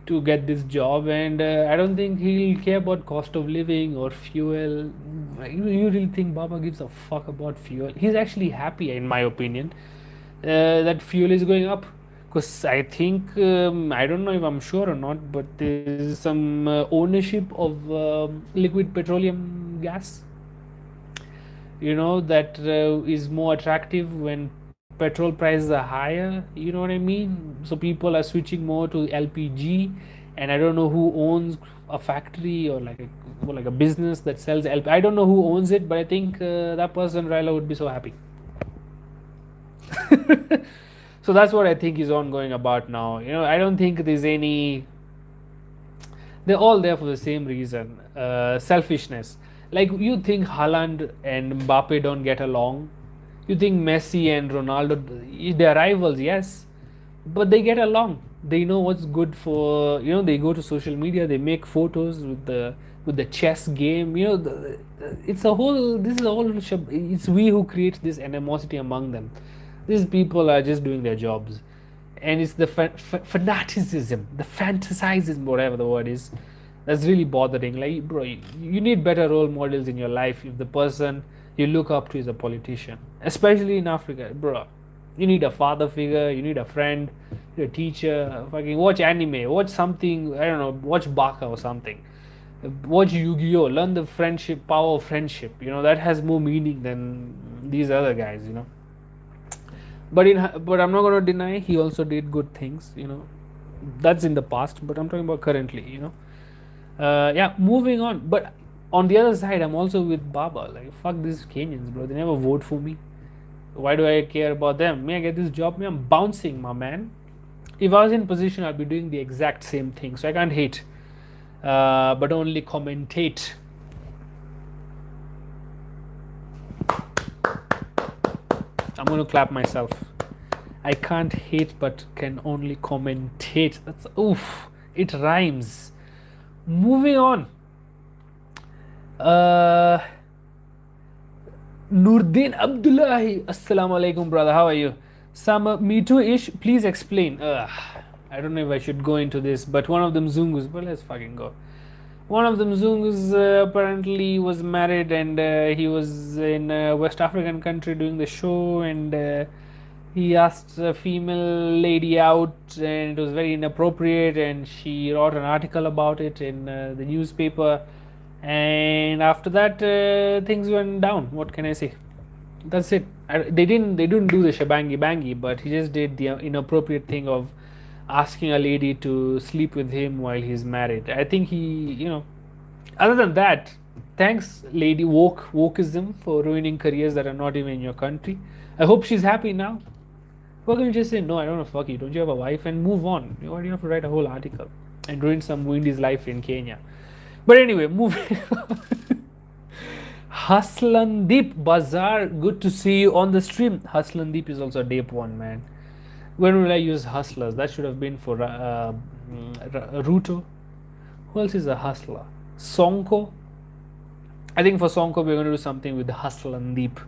to get this job. And I don't think he'll care about cost of living or fuel. You really think Baba gives a fuck about fuel? He's actually happy, in my opinion, that fuel is going up. Because I think, I don't know if I'm sure or not, but there's some ownership of liquid petroleum gas, that is more attractive when petrol prices are higher. You know what I mean? So people are switching more to LPG, and I don't know who owns a factory or like a business that sells LPG. I don't know who owns it, but I think that person, Raila, would be so happy. So that's what I think is ongoing about now. I don't think there's any. They're all there for the same reason, selfishness. Like, you think Haaland and Mbappe don't get along? You think Messi and Ronaldo, they're rivals, yes, but they get along. They know what's good for. They go to social media. They make photos with the chess game. It's a whole. This is a whole. It's we who create this animosity among them. These people are just doing their jobs, and it's the fanaticism, the fantasizism, whatever the word is, that's really bothering. Like, bro, you need better role models in your life if the person you look up to is a politician, especially in Africa, bro. You need a father figure, you need a friend, you need a teacher. Fucking watch anime, watch something, I don't know, watch Baka or something. Watch Yu-Gi-Oh! Learn the power of friendship. That has more meaning than these other guys. But I'm not going to deny he also did good things. That's in the past, but I'm talking about currently. Yeah, moving on. But on the other side, I'm also with Baba. Like, fuck these Kenyans, bro. They never vote for me. Why do I care about them? May I get this job? I'm bouncing, my man. If I was in position, I'd be doing the exact same thing. So I can't hate, but only commentate. I'm going to clap myself. I can't hate, but can only commentate. That's oof. It rhymes. Moving on. Nurdin Abdullahi. Assalamu alaikum, brother. How are you? Some Me Too-ish. Please explain. I don't know if I should go into this, but one of them Zungus. But let's fucking go. One of them Zungus apparently was married, and he was in a West African country doing the show, and he asked a female lady out, and it was very inappropriate, and she wrote an article about it in the newspaper, and after that things went down. What can I say? That's it. They didn't do the shabangi bangi, but he just did the inappropriate thing of asking a lady to sleep with him while he's married. I think he, other than that, thanks lady wokeism for ruining careers that are not even in your country. I hope she's happy now. Why can't you just say, no, I don't want to fuck you, don't you have a wife, and move on? Why do you have to write a whole article and ruin some Windy's life in Kenya? But anyway, moving on. Haslandeep Bazaar, good to see you on the stream. Haslandeep is also Deep one, man. When will I use hustlers? That should have been for Ruto. Who else is a hustler? Sonko. I think for Sonko we're going to do something with Haslandeep.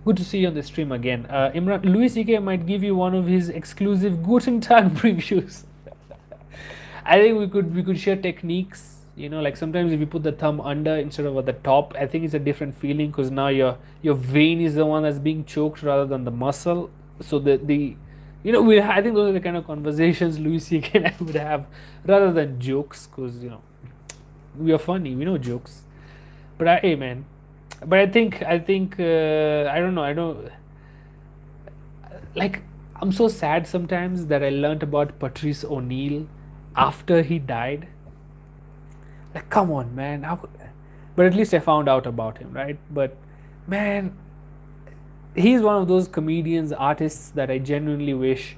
Good to see you on the stream again. Imran, Louis C.K. might give you one of his exclusive Guten Tag previews. I think we could share techniques. You know, like sometimes if you put the thumb under instead of at the top, I think it's a different feeling because now your vein is the one that's being choked rather than the muscle. So the you know, I think those are the kind of conversations Louis C.K. and I would have rather than jokes, because you know we are funny, we know jokes. But hey man, but I think I don't know, I don't like. I'm so sad sometimes that I learned about Patrice O'Neill after he died. Like, come on, man. But at least I found out about him, right? But man, he's one of those comedians, artists that I genuinely wish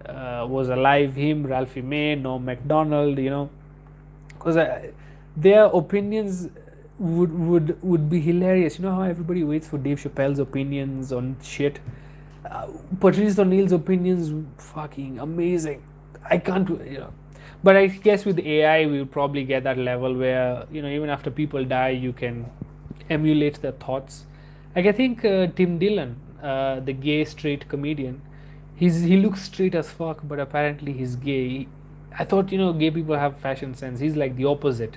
was alive. Him, Ralphie May, Norm Macdonald, you know, because their opinions would be hilarious. You know how everybody waits for Dave Chappelle's opinions on shit. Patrice O'Neill's opinions, fucking amazing. I can't, you know. But I guess with AI, we'll probably get that level where, you know, even after people die, you can emulate their thoughts. Like I think Tim Dillon, the gay straight comedian, he looks straight as fuck, but apparently he's gay. I thought, you know, gay people have fashion sense. He's like the opposite.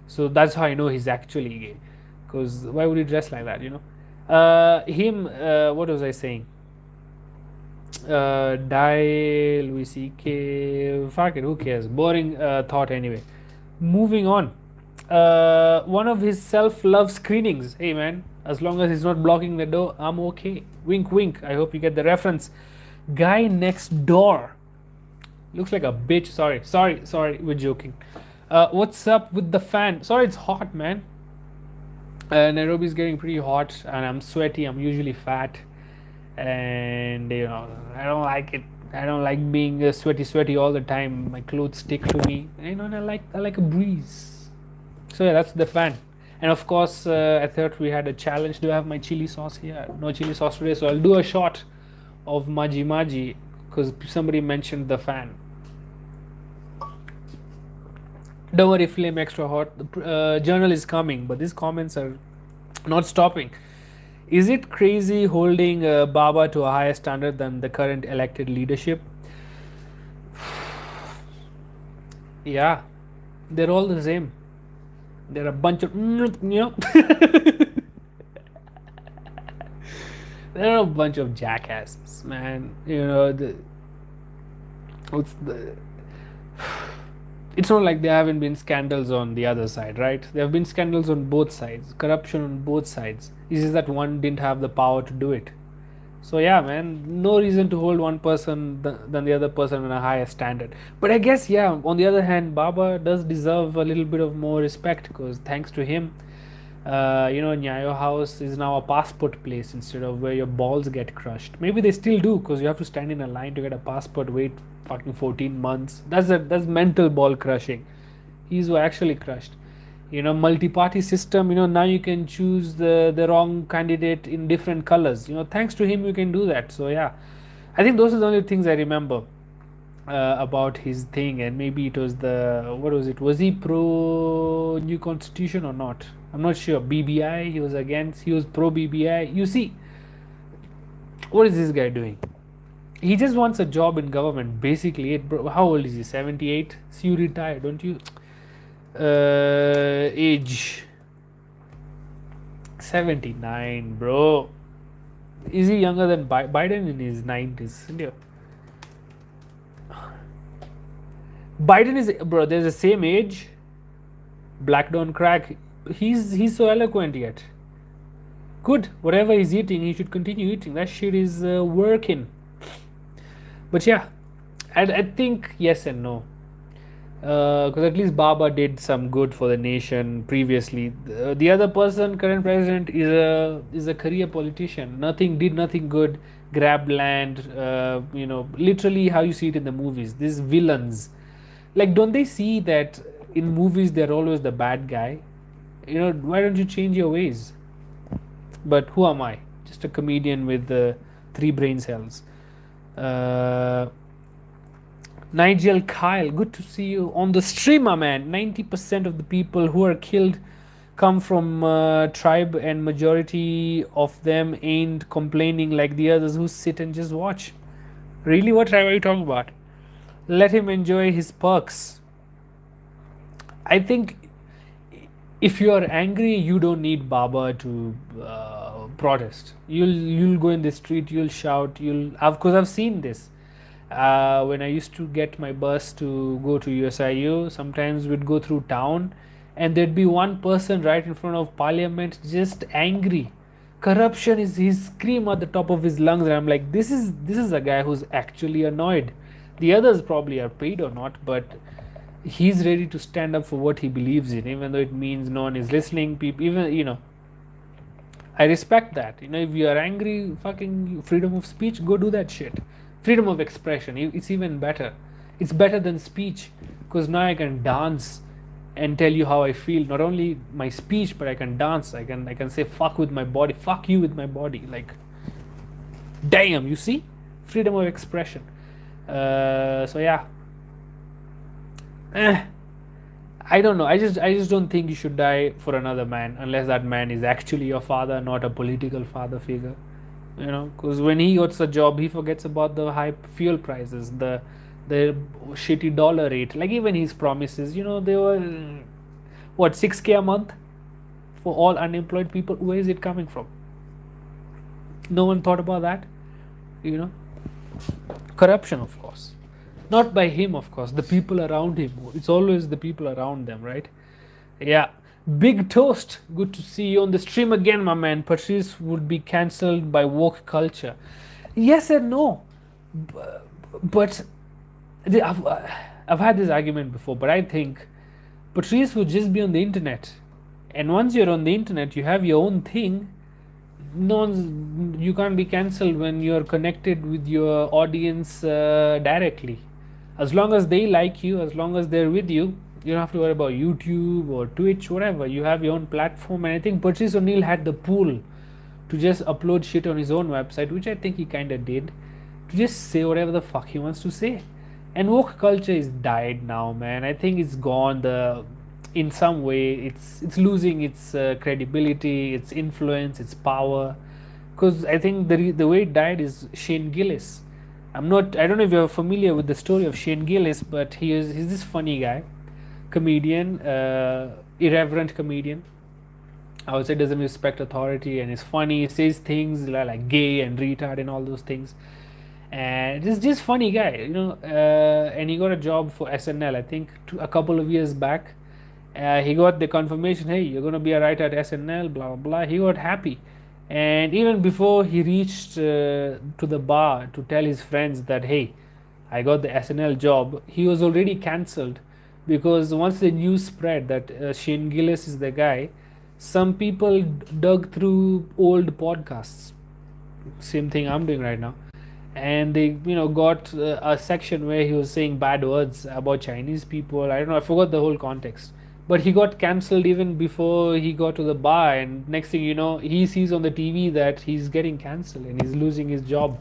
So that's how I know he's actually gay. Because why would he dress like that, you know? What was I saying? Die, Louis C.K. Fuck it, who cares? Boring thought anyway. Moving on. One of his self-love screenings. Hey man, as long as he's not blocking the door, I'm okay. Wink, wink. I hope you get the reference. Guy next door. Looks like a bitch. Sorry. We're joking. What's up with the fan? Sorry, it's hot, man. Nairobi's getting pretty hot, and I'm sweaty. I'm usually fat. And you know, I don't like it. I don't like being sweaty all the time. My clothes stick to me, you know, and I like a breeze. So yeah, that's the fan. And of course, I thought we had a challenge. Do I have my chili sauce here? No chili sauce today, so I'll do a shot of Maji Maji because somebody mentioned the fan. Don't worry, flame extra hot. The journal is coming, but these comments are not stopping. Is it crazy holding Baba to a higher standard than the current elected leadership? Yeah, they're all the same. They're a bunch of, you know, they're a bunch of jackasses, man. You know, it's not like there haven't been scandals on the other side, right? There have been scandals on both sides, corruption on both sides. It's just that one didn't have the power to do it. So yeah, man, no reason to hold one person than the other person on a higher standard. But I guess, yeah, on the other hand, Baba does deserve a little bit of more respect because thanks to him, you know, Nyayo House is now a passport place instead of where your balls get crushed. Maybe they still do because you have to stand in a line to get a passport, wait fucking 14 months. That's mental ball crushing. He's actually crushed. You know, multi-party system, you know, now you can choose the wrong candidate in different colors. You know, thanks to him you can do that. So yeah, I think those are the only things I remember about his thing. And maybe it was what was it? Was he pro new constitution or not? I'm not sure. BBI, he was against, he was pro BBI. You see, what is this guy doing? He just wants a job in government, basically. How old is he? 78? So you retire, don't you? Age 79, bro. Is he younger than Biden in his 90s? Biden is, bro, they're the same age. Black don't crack. He's so eloquent yet. Good. Whatever he's eating, he should continue eating. That shit is working. But yeah, I think yes and no. Because at least Baba did some good for the nation previously. The other person, current president, is a career politician. Did nothing good, grabbed land. You know, literally how you see it in the movies. These villains, like, don't they see that in movies they're always the bad guy? You know, why don't you change your ways? But who am I? Just a comedian with 3 brain cells. Uh, Nigel Kyle, good to see you on the stream, my man. 90% of the people who are killed come from tribe, and majority of them ain't complaining like the others who sit and just watch. Really, what tribe are you talking about? Let him enjoy his perks. I think if you are angry, you don't need Baba to protest. You'll go in the street, you'll shout, you'll. Of course, I've seen this. When I used to get my bus to go to USIU, sometimes we'd go through town, and there'd be one person right in front of Parliament, just angry. Corruption is his scream at the top of his lungs, and I'm like, this is a guy who's actually annoyed. The others probably are paid or not, but he's ready to stand up for what he believes in, even though it means no one is listening. People, even I respect that. If you are angry, fucking freedom of speech, go do that shit. Freedom of expression, it's even better. It's better than speech, because now I can dance and tell you how I feel. Not only my speech, but I can dance. I can say fuck with my body, fuck you with my body. Like, damn, you see, freedom of expression. So yeah. I don't know. I just don't think you should die for another man unless that man is actually your father, not a political father figure. Because when he gets a job, he forgets about the high fuel prices, the shitty dollar rate. Like, even his promises, they were what, 6K a month for all unemployed people. Where is it coming from? No one thought about that. Corruption, of course. Not by him, of course, the people around him. It's always the people around them, right? Yeah. Big Toast, good to see you on the stream again, my man. Patrice would be cancelled by woke culture. Yes and no. But I've had this argument before, but I think Patrice would just be on the internet. And once you're on the internet, you have your own thing. You can't be cancelled when you're connected with your audience directly. As long as they like you, as long as they're with you, you don't have to worry about YouTube or Twitch, whatever. You have your own platform. And I think Patrice O'Neill had the pool to just upload shit on his own website, which I think he kind of did, to just say whatever the fuck he wants to say. And woke culture is died now, man. I think it's gone. In some way, it's losing its credibility, its influence, its power. Because I think the way it died is Shane Gillis. I don't know if you're familiar with the story of Shane Gillis, but he's this funny guy, comedian, irreverent comedian. I would say doesn't respect authority and is funny. He says things like gay and retard and all those things. And it's just funny guy, and he got a job for SNL, I think a couple of years back. He got the confirmation, hey, you're going to be a writer at SNL, blah, blah, blah. He got happy. And even before he reached to the bar to tell his friends that, hey, I got the SNL job, he was already cancelled. Because once the news spread that Shane Gillis is the guy, some people dug through old podcasts. Same thing I'm doing right now. And they, got a section where he was saying bad words about Chinese people. I don't know, I forgot the whole context. But he got cancelled even before he got to the bar, and next thing you know, he sees on the TV that he's getting cancelled and he's losing his job.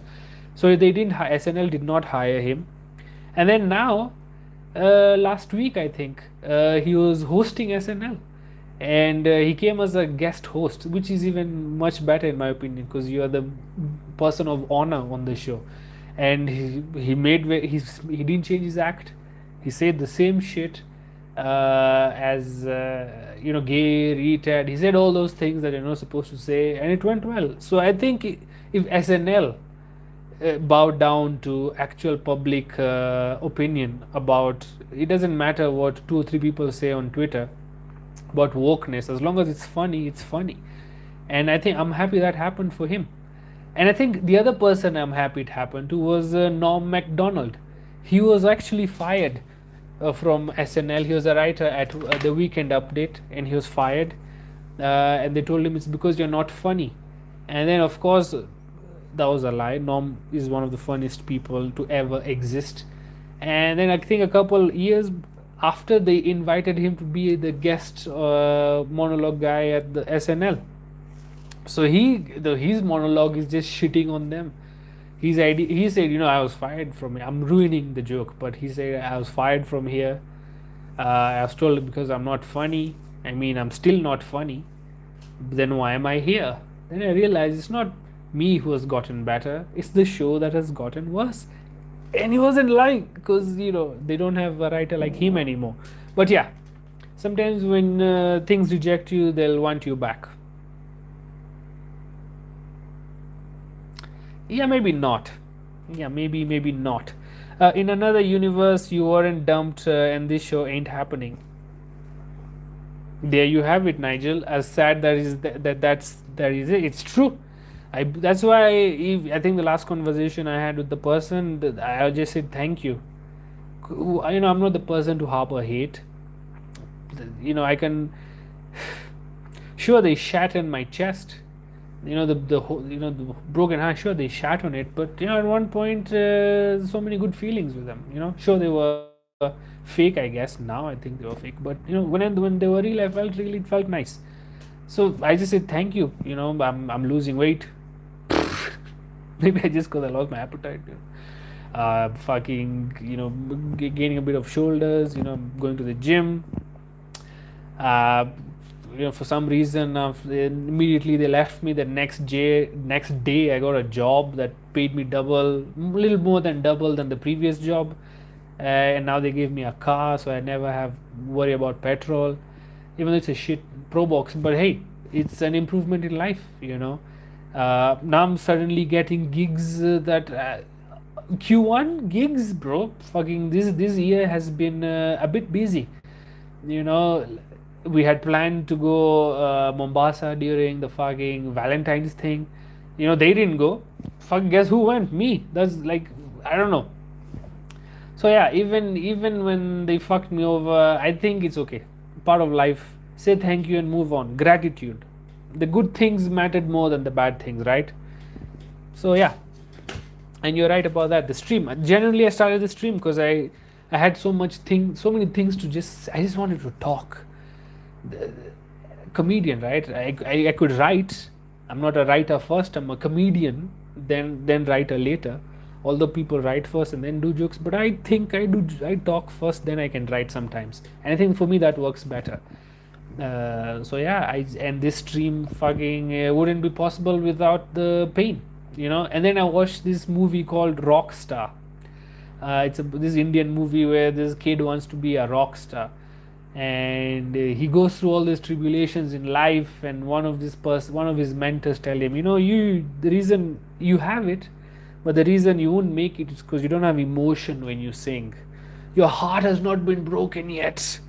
So SNL did not hire him. And then now, last week I think, he was hosting SNL. And he came as a guest host, which is even much better in my opinion, because you are the person of honor on the show. And he didn't change his act. He said the same shit as gay, retard. He said all those things that you're not supposed to say, and it went well. So I think if SNL bowed down to actual public opinion about, it doesn't matter what 2 or 3 people say on Twitter about wokeness, as long as it's funny, it's funny. And I think I'm happy that happened for him. And I think the other person I'm happy it happened to was Norm Macdonald. He was actually fired from SNL. He was a writer at the Weekend Update, and he was fired. And they told him it's because you're not funny. And then, of course, that was a lie. Norm is one of the funniest people to ever exist. And then I think a couple years after, they invited him to be the guest monologue guy at the SNL. So his monologue is just shitting on them. He said, I was fired from here. I'm ruining the joke, but he said I was fired from here. I was told because I'm not funny. I mean, I'm still not funny. Then why am I here? Then I realized it's not me who has gotten better. It's the show that has gotten worse. And he wasn't lying because they don't have a writer like him anymore. But yeah, sometimes when things reject you, they'll want you back. Yeah, maybe not. Yeah, maybe not. In another universe, you weren't dumped, and this show ain't happening. There you have it, Nigel. As sad that is that is it. It's true. That's why I think the last conversation I had with the person, I just said thank you. I'm not the person to harbor hate. I can. Sure, they shat in my chest. The whole, the broken heart. Sure, they shat on it, but at one point, so many good feelings with them. Sure, they were fake. I guess now I think they were fake, but when they were real, it felt nice. So I just said thank you. I'm losing weight. Maybe I just because I lost my appetite. Gaining a bit of shoulders. Going to the gym. For some reason, immediately they left me. The next day, I got a job that paid me double, little more than double than the previous job, and now they gave me a car, so I never have worry about petrol, even though it's a shit pro box. But hey, it's an improvement in life. Now I'm suddenly getting gigs that. Q1 gigs, bro. Fucking this year has been a bit busy. We had planned to go Mombasa during the fucking Valentine's thing. They didn't go. Fuck, guess who went? Me. That's like, I don't know. So yeah, even when they fucked me over, I think it's okay. Part of life. Say thank you and move on. Gratitude. The good things mattered more than the bad things, right? So yeah. And you're right about that. The stream. Generally, I started the stream because I had so many things to I just wanted to talk. Comedian, right? I could write. I'm not a writer first. I'm a comedian, then writer later. Although people write first and then do jokes, but I think I talk first, then I can write sometimes. And I think for me that works better. So yeah, and this stream fucking wouldn't be possible without the pain, And then I watched this movie called Rockstar. It's this Indian movie where this kid wants to be a rock star, and he goes through all these tribulations in life, and one of his mentors tell him, the reason you have it, but the reason you won't make it is because you don't have emotion when you sing. Your heart has not been broken yet.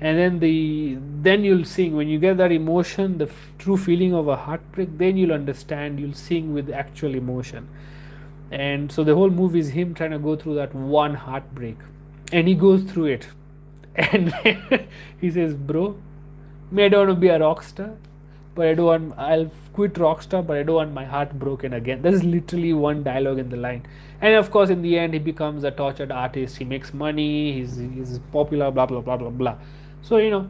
And then you'll sing. When you get that emotion, the true feeling of a heartbreak, then you'll understand. You'll sing with actual emotion. And so the whole movie is him trying to go through that one heartbreak, and he goes through it. And he says, bro, I don't want to be a rock star, but I'll quit rockstar, but I don't want my heart broken again. That is literally one dialogue in the line. And of course, in the end, he becomes a tortured artist. He makes money. He's popular, blah, blah, blah, blah, blah. So, a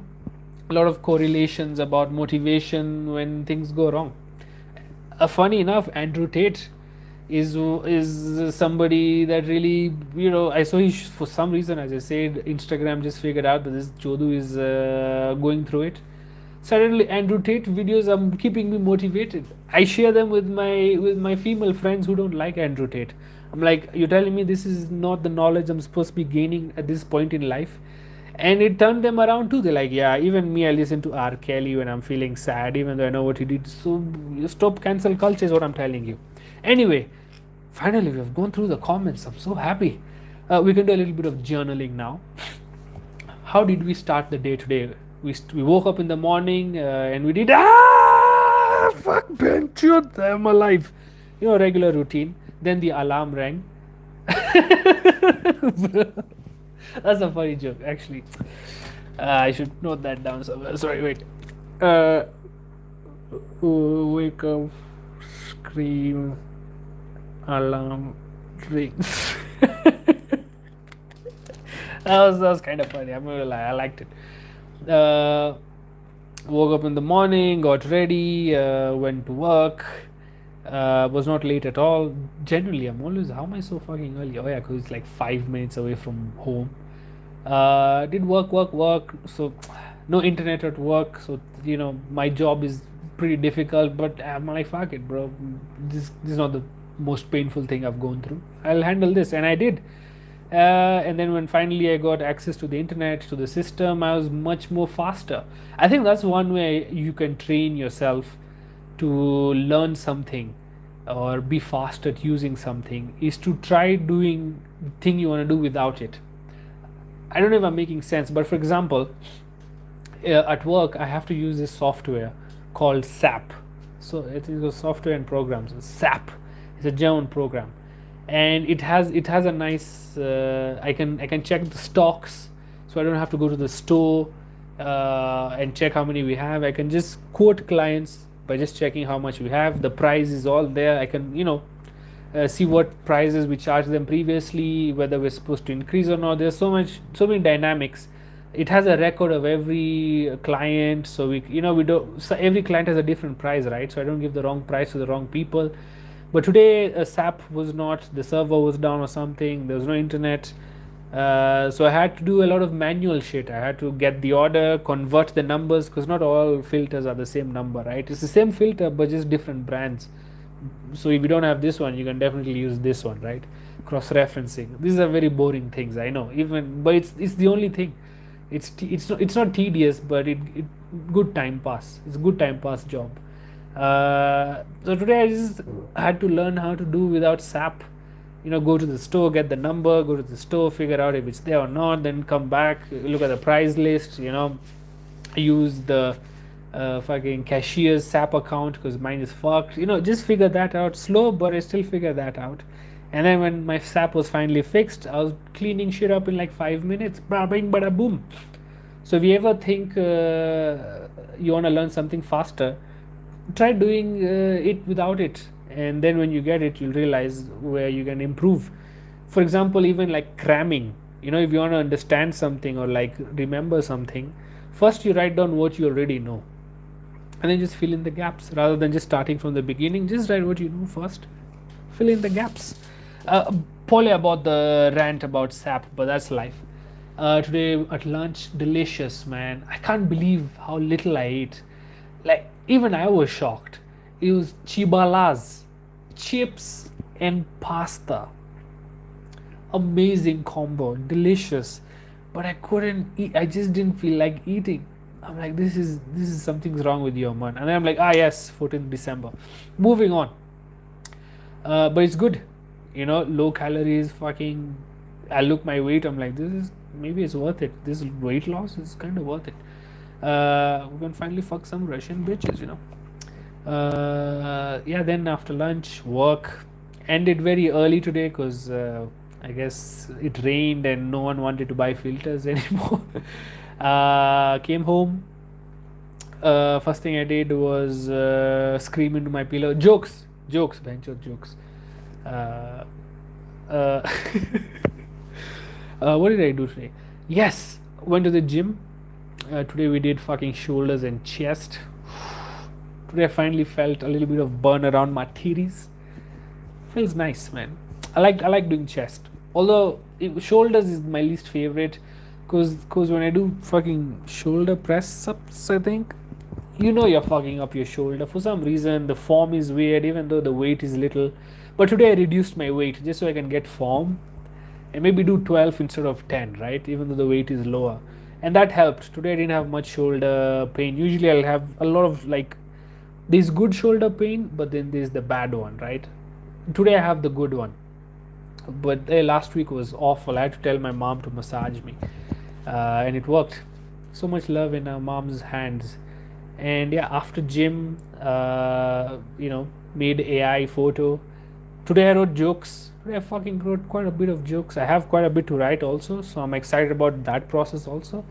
lot of correlations about motivation when things go wrong. Funny enough, Andrew Tate is somebody that really, I saw for some reason, as I said, Instagram just figured out that this Chodu is going through it. Suddenly Andrew Tate videos are keeping me motivated. I share them with my female friends who don't like Andrew Tate. I'm like, you're telling me this is not the knowledge I'm supposed to be gaining at this point in life? And it turned them around too. They're like, yeah, even me, I listen to R. Kelly when I'm feeling sad, even though I know what he did. So stop cancel culture is what I'm telling you. Anyway, finally we have gone through the comments. I'm so happy. We can do a little bit of journaling now. How did we start the day today? We woke up in the morning and we did fuck benchut, I'm alive. Regular routine. Then the alarm rang. That's a funny joke, actually. I should note that down somewhere. Sorry, wait. Wake up, scream, alarm rings. That was kind of funny. I'm not gonna lie, I liked it. Woke up in the morning, got ready, went to work. Was not late at all. Generally, I'm always, how am I so fucking early? Oh yeah, because it's like 5 minutes away from home. Did work. So no internet at work. So my job is pretty difficult. But I'm like, fuck it, bro. This is not the most painful thing I've gone through. I'll handle this, and I did. And then when finally I got access to the internet, to the system, I was much more faster. I think that's one way you can train yourself to learn something or be fast at using something, is to try doing the thing you want to do without it. I don't know if I'm making sense, but for example, at work I have to use this software called SAP. So it is a software and programs. SAP is a German program, and it has a nice. I can check the stocks, so I don't have to go to the store and check how many we have. I can just quote clients by just checking how much we have. The price is all there. I can see what prices we charged them previously, whether we're supposed to increase or not. There's so many dynamics. It has a record of every client, so we don't. So every client has a different price, right? So I don't give the wrong price to the wrong people. But today, SAP was not. The server was down or something. There was no internet. So I had to do a lot of manual shit. I had to get the order, convert the numbers, because not all filters are the same number, right? It's the same filter but just different brands. So if you don't have this one, you can definitely use this one, right? Cross-referencing. These are very boring things, I know. But it's the only thing. It's not tedious, but it good time pass. It's a good time pass job. So today I just had to learn how to do without SAP. Go to the store, get the number, go to the store, figure out if it's there or not, then come back, look at the price list, use the fucking cashier's SAP account because mine is fucked. Just figure that out. Slow, but I still figure that out. And then when my SAP was finally fixed, I was cleaning shit up in like 5 minutes. Bada bing, bada boom. So if you ever think you want to learn something faster, try doing it without it, and then when you get it, you'll realize where you can improve. For example, even like cramming, if you want to understand something or like remember something, first you write down what you already know, and then just fill in the gaps rather than just starting from the beginning. Just write what you know first, fill in the gaps. Poorly about the rant about SAP, but that's life. Today at lunch, delicious, man. I can't believe how little I ate. Like, even I was shocked. It was chibalas, chips and pasta. Amazing combo, delicious. But I couldn't eat. I just didn't feel like eating. I'm like, this is something's wrong with you, man. And then I'm like, yes, 14th December. Moving on. But it's good. Low calories, fucking. I look my weight. I'm like, maybe it's worth it. This weight loss is kind of worth it. We can finally fuck some Russian bitches, then after lunch, work. Ended very early today because I guess it rained and no one wanted to buy filters anymore. Came home. First thing I did was scream into my pillow. Jokes, bencho jokes. What did I do today? Yes, went to the gym. Today we did fucking shoulders and chest. Today I finally felt a little bit of burn around my titties. Feels nice, man. I like doing chest. Although shoulders is my least favorite, cause when I do fucking shoulder press ups, I think you're fucking up your shoulder for some reason. The form is weird, even though the weight is little. But today I reduced my weight just so I can get form, and maybe do 12 instead of 10, right? Even though the weight is lower. And that helped. Today I didn't have much shoulder pain. Usually I'll have a lot of there's good shoulder pain, but then there's the bad one, right? Today I have the good one. But last week was awful. I had to tell my mom to massage me. And it worked. So much love in our mom's hands. And yeah, after gym, made AI photo. Today I wrote jokes. Today I fucking wrote quite a bit of jokes. I have quite a bit to write also, so I'm excited about that process also.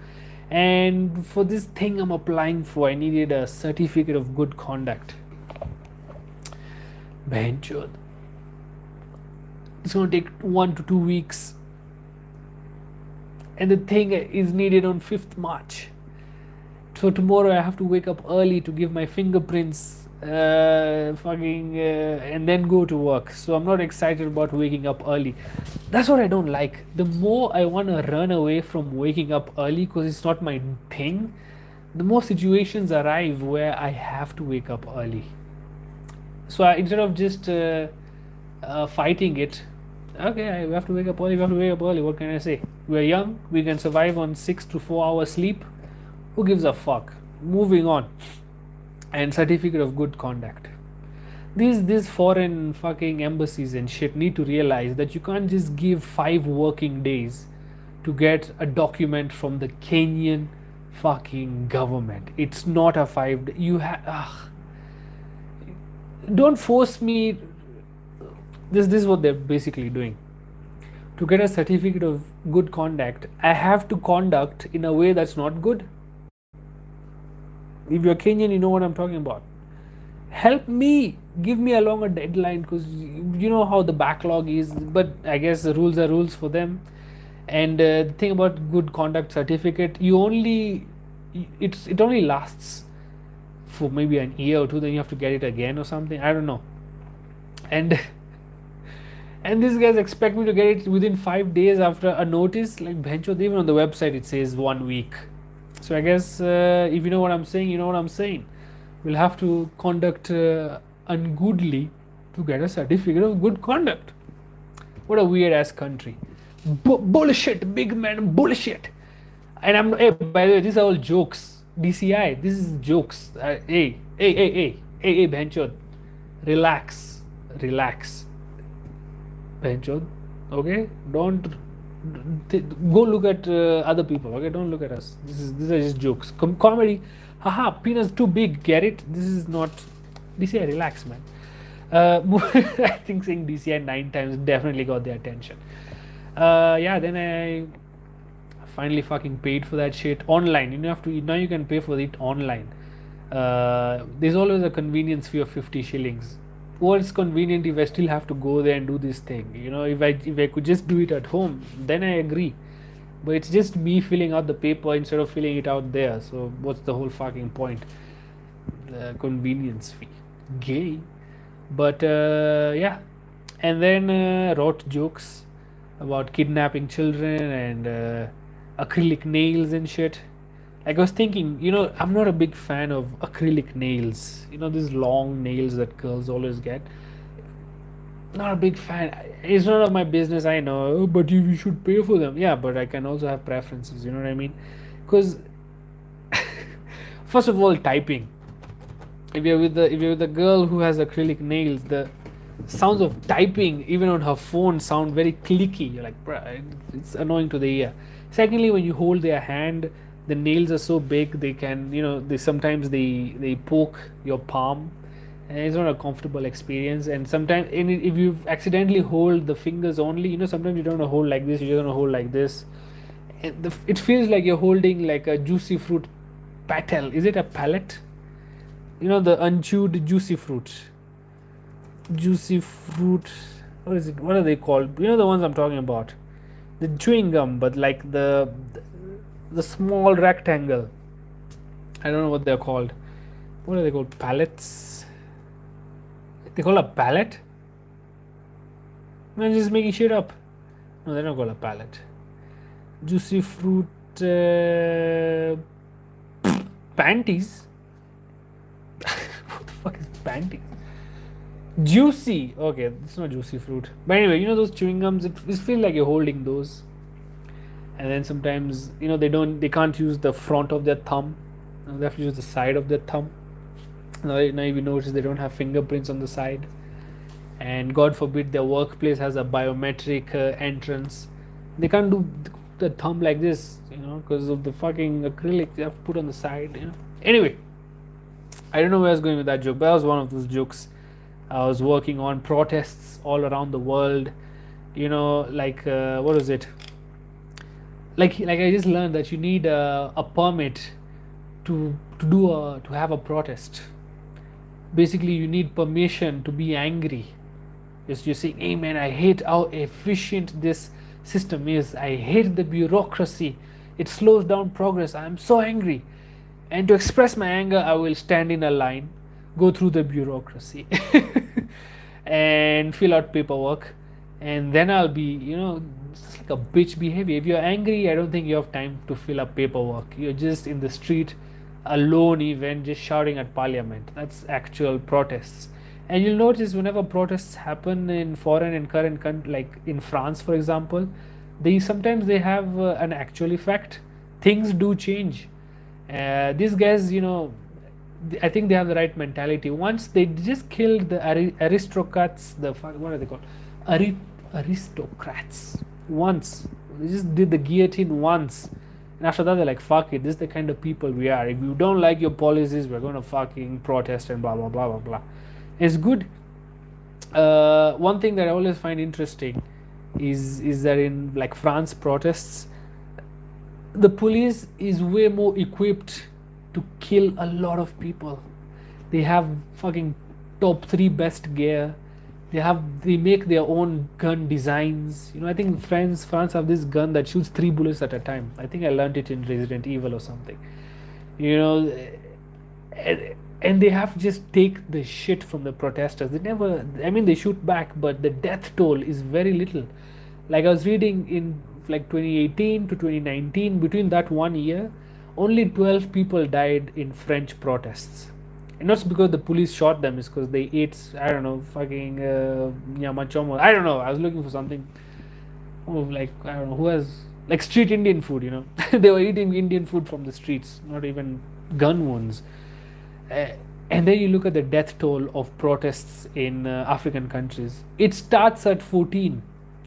And for this thing I'm applying for, I needed a certificate of good conduct. Benchod. It's going to take 1 to 2 weeks. And the thing is needed on 5th March. So tomorrow I have to wake up early to give my fingerprints, and then go to work. So I'm not excited about waking up early. That's what I don't like. The more I want to run away from waking up early because it's not my thing, the more situations arrive where I have to wake up early. So instead of just fighting it, okay, we have to wake up early, we have to wake up early. What can I say? We're young, we can survive on 6 to 4 hours sleep. Who gives a fuck? Moving on. And certificate of good conduct. These foreign fucking embassies and shit need to realize that you can't just give 5 working days to get a document from the Kenyan fucking government. It's not a 5 day. You have. Don't force me. This is what they're basically doing. To get a certificate of good conduct, I have to conduct in a way that's not good. If you're Kenyan, you know what I'm talking about. Help me, give me a longer deadline, because you know how the backlog is. But I guess the rules are rules for them. And the thing about good conduct certificate, it only lasts for maybe an year or two. Then you have to get it again or something. I don't know. And these guys expect me to get it within 5 days after a notice. Like, bencho, even on the website it says 1 week. So I guess if you know what I'm saying, you know what I'm saying. We'll have to conduct ungoodly to get a certificate of good conduct. What a weird ass country. Bullshit, big man, bullshit. And I'm, hey, by the way, these are all jokes. DCI, this is jokes. Hey, bencho, relax. Bencho, okay? Don't go look at other people, okay? Don't look at us. These are just jokes. Comedy, haha, penis too big, get it? This is not DCI. Relax, man. I think saying DCI 9 times definitely got their attention. Yeah, then I finally fucking paid for that shit online. Now you can pay for it online. There's always a convenience fee of 50 shillings. What's convenient if I still have to go there and do this thing? If I could just do it at home, then I agree. But it's just me filling out the paper instead of filling it out there. So what's the whole fucking point? The convenience fee, gay. But yeah, and then wrote jokes about kidnapping children and acrylic nails and shit. Like, I was thinking, I'm not a big fan of acrylic nails. These long nails that girls always get. Not a big fan. It's none of my business, I know. But you should pay for them. Yeah, but I can also have preferences. You know what I mean? Because first of all, typing. If you're with a girl who has acrylic nails, the sounds of typing, even on her phone, sound very clicky. You're like, bruh, it's annoying to the ear. Secondly, when you hold their hand, the nails are so big they can, they sometimes they poke your palm, and it's not a comfortable experience. And sometimes, if you accidentally hold the fingers only, sometimes you don't want to hold like this, you're going to hold like this. It feels like you're holding like a juicy fruit petal. Is it a palate? The unchewed juicy fruit. What is it? What are they called? The ones I'm talking about. The chewing gum, but like the small rectangle. I don't know what they're called. What are they called? Pallets? They call a pallet? I'm just making shit up. No, they're not called a pallet. Juicy fruit panties. What the fuck is panties? Juicy. Okay, it's not juicy fruit. But anyway, those chewing gums, it feels like you're holding those. And then sometimes, they can't use the front of their thumb. They have to use the side of their thumb. Now if you notice, they don't have fingerprints on the side. And God forbid their workplace has a biometric entrance. They can't do the thumb like this, because of the fucking acrylic they have to put on the side. Anyway, I don't know where I was going with that joke, but that was one of those jokes I was working on. Protests all around the world. Like what was it? Like I just learned that you need a permit to have a protest. Basically, you need permission to be angry. You're saying, hey man, I hate how efficient this system is. I hate the bureaucracy. It slows down progress. I'm so angry. And to express my anger, I will stand in a line, go through the bureaucracy, and fill out paperwork. And then I'll be, just like a bitch behavior. If you're angry, I don't think you have time to fill up paperwork. You're just in the street, alone, even just shouting at parliament. That's actual protests. And you'll notice whenever protests happen in foreign and current countries, like in France, for example, they sometimes they have an actual effect. Things do change. These guys, I think they have the right mentality. Once they just killed the aristocrats, what are they called? Aristocrats. Once they just did the guillotine once, and after that they're like, "Fuck it, this is the kind of people we are. If you don't like your policies, we're gonna fucking protest and blah blah blah blah blah." It's good. One thing that I always find interesting is that in like France protests, the police is way more equipped to kill a lot of people. They have fucking top 3 best gear. They make their own gun designs. I think France have this gun that shoots 3 bullets at a time. I think I learned it in Resident Evil or something. And they have to just take the shit from the protesters. They shoot back, but the death toll is very little. Like I was reading in like 2018 to 2019, between that 1 year, only 12 people died in French protests. And not because the police shot them, it's because they ate, I don't know, fucking nyamachomo. I don't know, I was looking for something like, I don't know, who has, like street Indian food, They were eating Indian food from the streets, not even gun wounds. And then you look at the death toll of protests in African countries. It starts at 14.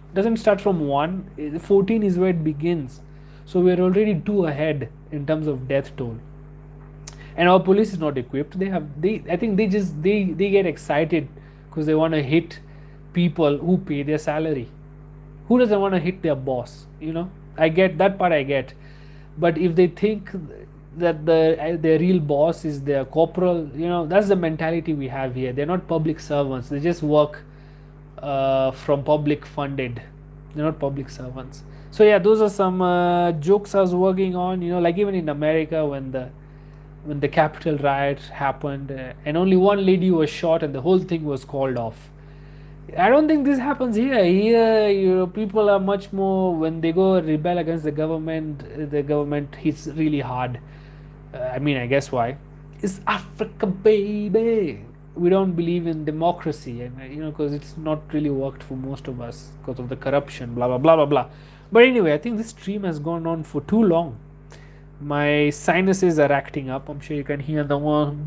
It doesn't start from 1. 14 is where it begins. So we're already 2 ahead in terms of death toll. And our police is not equipped. I think they get excited because they want to hit people who pay their salary. Who doesn't want to hit their boss? I get that part. But if they think that their real boss is their corporal, that's the mentality we have here. They're not public servants. They just work from public funded. They're not public servants. So yeah, those are some jokes I was working on. Like even in America when the Capitol riot happened, and only one lady was shot and the whole thing was called off. I don't think this happens here. Here, people are much more, when they go rebel against the government hits really hard. I guess why? It's Africa, baby. We don't believe in democracy, and because it's not really worked for most of us because of the corruption, blah blah blah blah blah. But anyway, I think this stream has gone on for too long. My sinuses are acting up. I'm sure you can hear the one.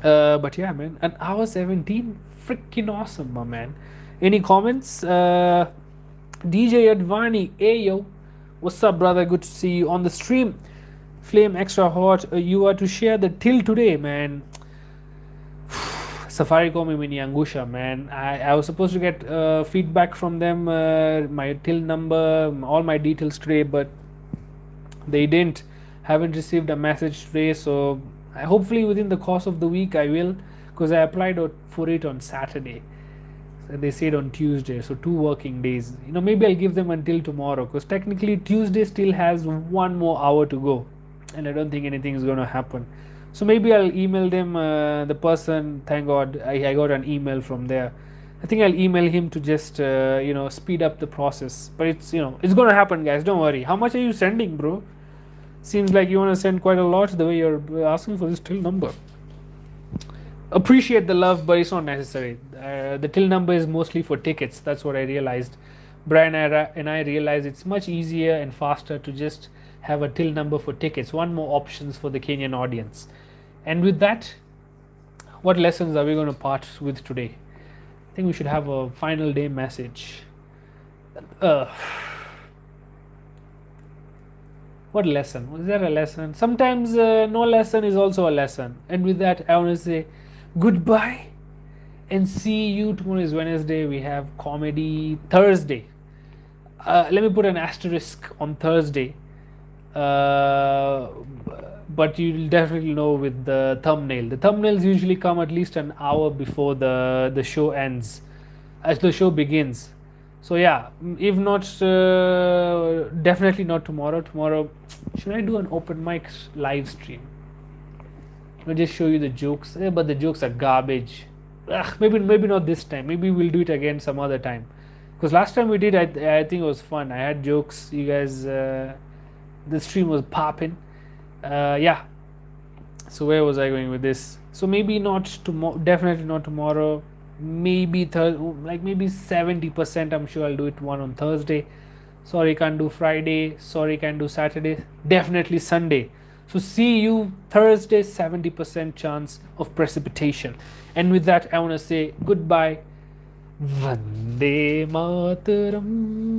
But yeah, man, an hour 17, freaking awesome, my man. Any comments? DJ Advani, ayo, what's up, brother? Good to see you on the stream. Flame extra hot. You are to share the till today, man. Safaricom imeniangusha, man. I was supposed to get feedback from them, my till number, all my details today, but they haven't received a message today. So hopefully within the course of the week I will, because I applied for it on Saturday. So they said on Tuesday, so 2 working days. Maybe I'll give them until tomorrow, because technically Tuesday still has 1 more hour to go, and I don't think anything is going to happen. So maybe I'll email them, the person. Thank God I got an email from there. I think I'll email him to just speed up the process. But it's it's going to happen, guys, don't worry. How much are you sending, bro? Seems like you want to send quite a lot the way you're asking for this till number. Appreciate the love, but it's not necessary. The till number is mostly for tickets. That's what I realized. Brian and I realized it's much easier and faster to just have a till number for tickets. 1 more options for the Kenyan audience. And with that, what lessons are we going to part with today? I think we should have a final day message. What lesson? Was there a lesson? Sometimes no lesson is also a lesson. And with that, I want to say goodbye and see you. Tomorrow is Wednesday. We have comedy Thursday. Let me put an asterisk on Thursday. But you'll definitely know with the thumbnail. The thumbnails usually come at least an hour before the show ends, as the show begins. So yeah, if not, definitely not tomorrow. Tomorrow, should I do an open mic live stream? I'll just show you the jokes, but the jokes are garbage. Ugh, maybe not this time. Maybe we'll do it again some other time. Because last time we did, I think it was fun. I had jokes. You guys, the stream was popping. Yeah. So where was I going with this? So maybe not tomorrow. Definitely not tomorrow. Maybe like maybe 70%. I'm sure I'll do it one on Thursday. Sorry, can't do Friday. Sorry, can't do Saturday. Definitely Sunday. So see you Thursday. 70% chance of precipitation. And with that, I want to say goodbye. Vande Mataram.